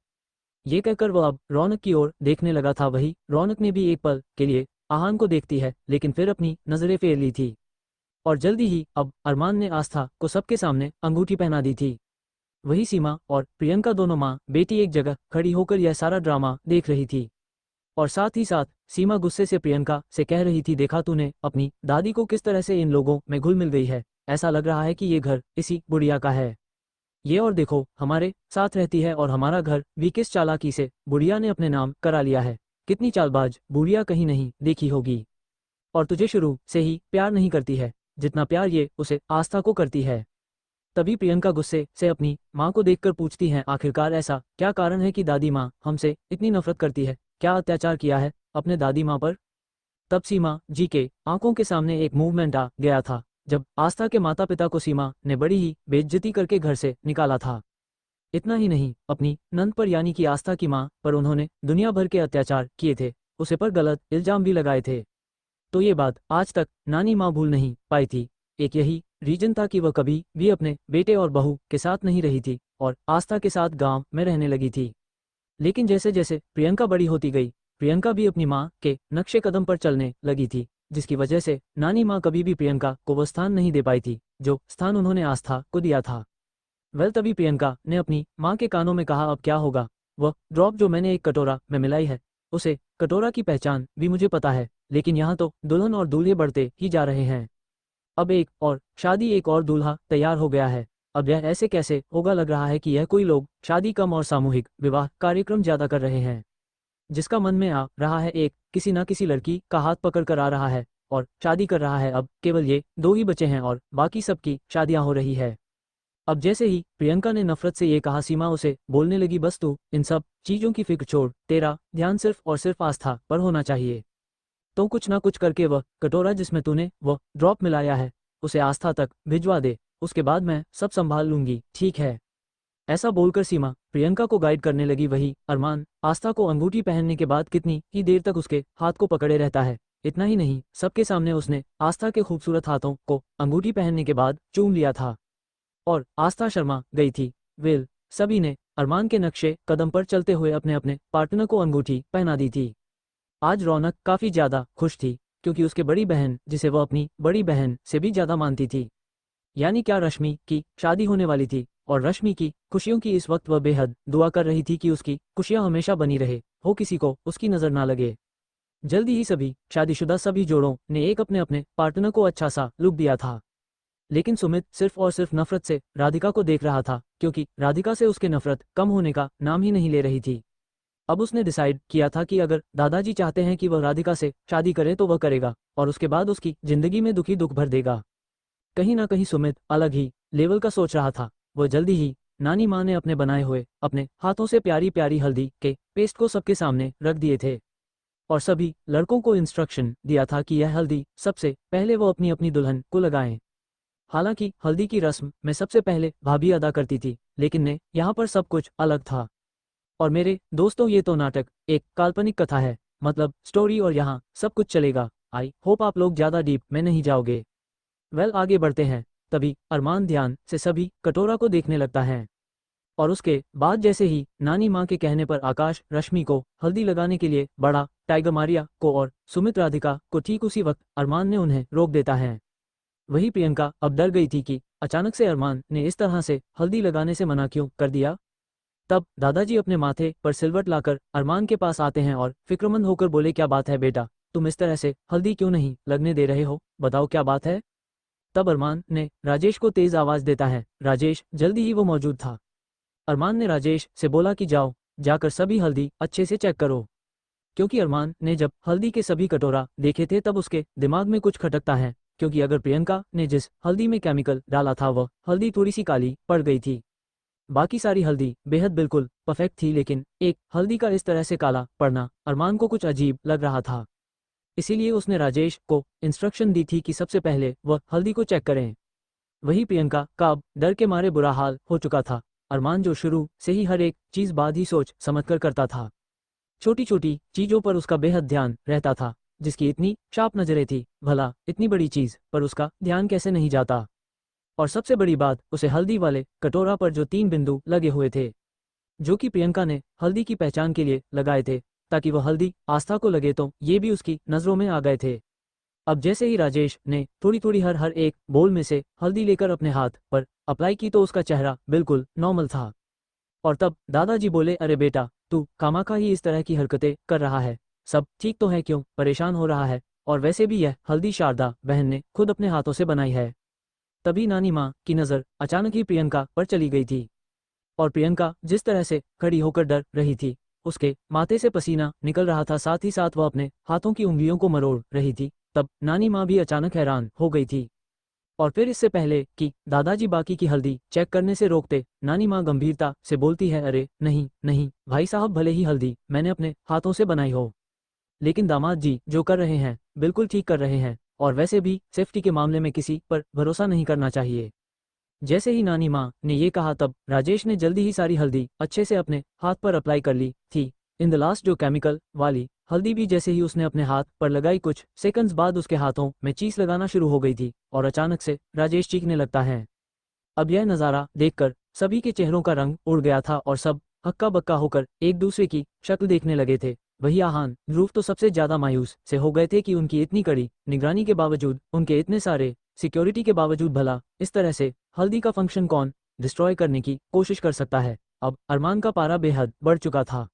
ये कहकर वह अब रौनक की ओर देखने लगा था। वही रौनक ने भी एक पल के लिए आहान को देखती है, लेकिन फिर अपनी नजरें फेर ली थी और जल्दी ही अब अरमान ने आस्था को सबके सामने अंगूठी पहना दी थी। वही सीमा और प्रियंका दोनों माँ बेटी एक जगह खड़ी होकर यह सारा ड्रामा देख रही थी और साथ ही साथ सीमा गुस्से से प्रियंका से कह रही थी, देखा तूने अपनी दादी को किस तरह से इन लोगों में घुल मिल गई है, ऐसा लग रहा है कि ये घर इसी बुढ़िया का है। ये और देखो हमारे साथ रहती है और हमारा घर भी किस चालाकी से बुढ़िया ने अपने नाम करा लिया है। कितनी चालबाज बुढ़िया कहीं नहीं देखी होगी। और तुझे शुरू से ही प्यार नहीं करती है जितना प्यार ये उसे आस्था को करती है। तभी प्रियंका गुस्से से अपनी माँ को देखकर पूछती हैं, आखिरकार ऐसा क्या कारण है कि दादी माँ हमसे इतनी नफरत करती है, क्या अत्याचार किया है अपने दादी माँ पर। तब सीमा जी के आंखों के सामने एक मूवमेंट आ गया था जब आस्था के माता पिता को सीमा ने बड़ी ही बेइज्जती करके घर से निकाला था। इतना ही नहीं, अपनी नंद पर यानी कि आस्था की माँ पर उन्होंने दुनिया भर के अत्याचार किए थे, उसे पर गलत इल्जाम भी लगाए थे। तो ये बात आज तक नानी माँ भूल नहीं पाई थी। एक यही रीजन था कि वह कभी भी अपने बेटे और बहू के साथ नहीं रही थी और आस्था के साथ गांव में रहने लगी थी। लेकिन जैसे जैसे प्रियंका बड़ी होती गई, प्रियंका भी अपनी माँ के नक्शे कदम पर चलने लगी थी, जिसकी वजह से नानी माँ कभी भी प्रियंका को वह स्थान नहीं दे पाई थी जो स्थान उन्होंने आस्था को दिया था। तभी प्रियंका ने अपनी माँ के कानों में कहा, अब क्या होगा, वह ड्रॉप जो मैंने एक कटोरा में मिलाई है, उसे कटोरा की पहचान भी मुझे पता है, लेकिन यहाँ तो दुल्हन और दूल्हे बढ़ते ही जा रहे हैं। अब एक और शादी, एक और दूल्हा तैयार हो गया है। अब यह ऐसे कैसे होगा, लग रहा है कि यह कोई लोग शादी कम और सामूहिक विवाह कार्यक्रम ज्यादा कर रहे हैं। जिसका मन में आ रहा है एक किसी ना किसी लड़की का हाथ पकड़ कर आ रहा है और शादी कर रहा है। अब केवल ये दो ही बचे हैं और बाकी सबकी शादियां हो रही है। अब जैसे ही प्रियंका ने नफरत से ये कहा, सीमा उसे बोलने लगी, बस तू इन सब चीजों की फिक्र छोड़, तेरा ध्यान सिर्फ और सिर्फ आस्था पर होना चाहिए। तो कुछ ना कुछ करके वह कटोरा जिसमें तूने वह ड्रॉप मिलाया है उसे आस्था तक भिजवा दे, उसके बाद मैं सब संभाल लूंगी, ठीक है। ऐसा बोलकर सीमा प्रियंका को गाइड करने लगी। वही अरमान आस्था को अंगूठी पहनने के बाद कितनी ही देर तक उसके हाथ को पकड़े रहता है। इतना ही नहीं, सबके सामने उसने आस्था के खूबसूरत हाथों को अंगूठी पहनने के बाद चूम लिया था और आस्था शर्मा गई थी। सभी ने अरमान के नक्शे कदम पर चलते हुए अपने अपने पार्टनर को अंगूठी पहना दी थी। आज रौनक काफी ज्यादा खुश थी क्योंकि उसके बड़ी बहन, जिसे वह अपनी बड़ी बहन से भी ज्यादा मानती थी, यानी क्या रश्मि की शादी होने वाली थी और रश्मि की खुशियों की इस वक्त वह बेहद दुआ कर रही थी कि उसकी खुशियां हमेशा बनी रहे, हो किसी को उसकी नजर ना लगे। जल्दी ही सभी शादीशुदा सभी जोड़ों ने एक अपने अपने पार्टनर को अच्छा सा लुक दिया था, लेकिन सुमित सिर्फ और सिर्फ नफरत से राधिका को देख रहा था क्योंकि राधिका से उसके नफरत कम होने का नाम ही नहीं ले रही थी। अब उसने डिसाइड किया था कि अगर दादाजी चाहते हैं कि वह राधिका से शादी करे तो वह करेगा और उसके बाद उसकी जिंदगी में दुखी दुख भर देगा। कहीं ना कहीं सुमित अलग ही लेवल का सोच रहा था। वह जल्दी ही नानी माँ ने अपने बनाए हुए अपने हाथों से प्यारी प्यारी हल्दी के पेस्ट को सबके सामने रख दिए थे और सभी लड़कों को इंस्ट्रक्शन दिया था कि यह हल्दी सबसे पहले वो अपनी अपनी दुल्हन को लगाएं। हालांकि हल्दी की रस्म में सबसे पहले भाभी अदा करती थी, लेकिन ने यहाँ पर सब कुछ अलग था। और मेरे दोस्तों, ये तो नाटक एक काल्पनिक कथा है, मतलब स्टोरी, और यहाँ सब कुछ चलेगा। आई होप आप लोग ज्यादा डीप में नहीं जाओगे। आगे बढ़ते हैं। तभी अरमान ध्यान से सभी कटोरा को देखने लगता है और उसके बाद जैसे ही नानी माँ के कहने पर आकाश रश्मि को हल्दी लगाने के लिए बड़ा टाइगर मारिया को और सुमित राधिका को ठीक उसी वक्त अरमान ने उन्हें रोक देता है। वही प्रियंका अब डर गई थी कि अचानक से अरमान ने इस तरह से हल्दी लगाने से मना क्यों कर दिया। तब दादाजी अपने माथे पर सिलवट लाकर अरमान के पास आते हैं और फिक्रमंद होकर बोले, क्या बात है बेटा, तुम इस तरह से हल्दी क्यों नहीं लगने दे रहे हो, बताओ क्या बात है। तब अरमान ने राजेश को तेज आवाज देता है। राजेश जल्दी ही वो मौजूद था। अरमान ने राजेश से बोला कि जाओ जाकर सभी हल्दी अच्छे से चेक करो, क्योंकि अरमान ने जब हल्दी के सभी कटोरा देखे थे तब उसके दिमाग में कुछ खटकता है, क्योंकि अगर प्रियंका ने जिस हल्दी में केमिकल डाला था वह हल्दी थोड़ी सी काली पड़ गई थी। बाकी सारी हल्दी बेहद बिल्कुल परफेक्ट थी, लेकिन एक हल्दी का इस तरह से काला पड़ना अरमान को कुछ अजीब लग रहा था। इसीलिए उसने राजेश को इंस्ट्रक्शन दी थी कि सबसे पहले वह हल्दी को चेक करें। वही प्रियंका का अब डर के मारे बुरा हाल हो चुका था। अरमान जो शुरू से ही हर एक चीज बाद ही सोच समझकर करता था, छोटी छोटी चीजों पर उसका बेहद ध्यान रहता था, जिसकी इतनी शार्प नजरें थी, भला इतनी बड़ी चीज पर उसका ध्यान कैसे नहीं जाता। और सबसे बड़ी बात, उसे हल्दी वाले कटोरा पर जो 3 बिंदु लगे हुए थे, जो कि प्रियंका ने हल्दी की पहचान के लिए लगाए थे, ताकि वह हल्दी आस्था को लगे, तो ये भी उसकी नजरों में आ गए थे। अब जैसे ही राजेश ने थोड़ी थोड़ी हर एक बोल में से हल्दी लेकर अपने हाथ पर अप्लाई की, तो उसका चेहरा बिल्कुल नॉर्मल था। और तब दादाजी बोले, अरे बेटा, तू खामखा ही इस तरह की हरकतें कर रहा है, सब ठीक तो है, क्यों परेशान हो रहा है? और वैसे भी यह हल्दी शारदा बहन ने खुद अपने हाथों से बनाई है। तभी नानी माँ की नज़र अचानक ही प्रियंका पर चली गई थी, और प्रियंका जिस तरह से खड़ी होकर डर रही थी, उसके माथे से पसीना निकल रहा था, साथ ही साथ वह अपने हाथों की उंगलियों को मरोड़ रही थी। तब नानी माँ भी अचानक हैरान हो गई थी। और फिर इससे पहले कि दादाजी बाकी की हल्दी चेक करने से रोकते, नानी माँ गंभीरता से बोलती है, अरे नहीं नहीं भाई साहब, भले ही हल्दी मैंने अपने हाथों से बनाई हो, लेकिन दामाद जी जो कर रहे हैं बिल्कुल ठीक कर रहे हैं, और वैसे भी सेफ्टी के मामले में किसी पर भरोसा नहीं करना चाहिए। जैसे ही नानी माँ ने ये कहा, तब राजेश ने जल्दी ही सारी हल्दी अच्छे से अपने हाथ पर अप्लाई कर ली थी। इन द लास्ट जो केमिकल वाली हल्दी भी जैसे ही उसने अपने हाथ पर लगाई, कुछ सेकंड्स बाद उसके हाथों में चीस लगाना शुरू हो गई थी, और अचानक से राजेश चीखने लगता है। अब यह नज़ारा देखकर सभी के चेहरों का रंग उड़ गया था, और सब हक्का बक्का होकर एक दूसरे की शक्ल देखने लगे थे। वही आहान ध्रुव तो सबसे ज्यादा मायूस से हो गए थे कि उनकी इतनी कड़ी निगरानी के बावजूद, उनके इतने सारे सिक्योरिटी के बावजूद, भला इस तरह से हल्दी का फंक्शन कौन डिस्ट्रॉय करने की कोशिश कर सकता है। अब अरमान का पारा बेहद बढ़ चुका था।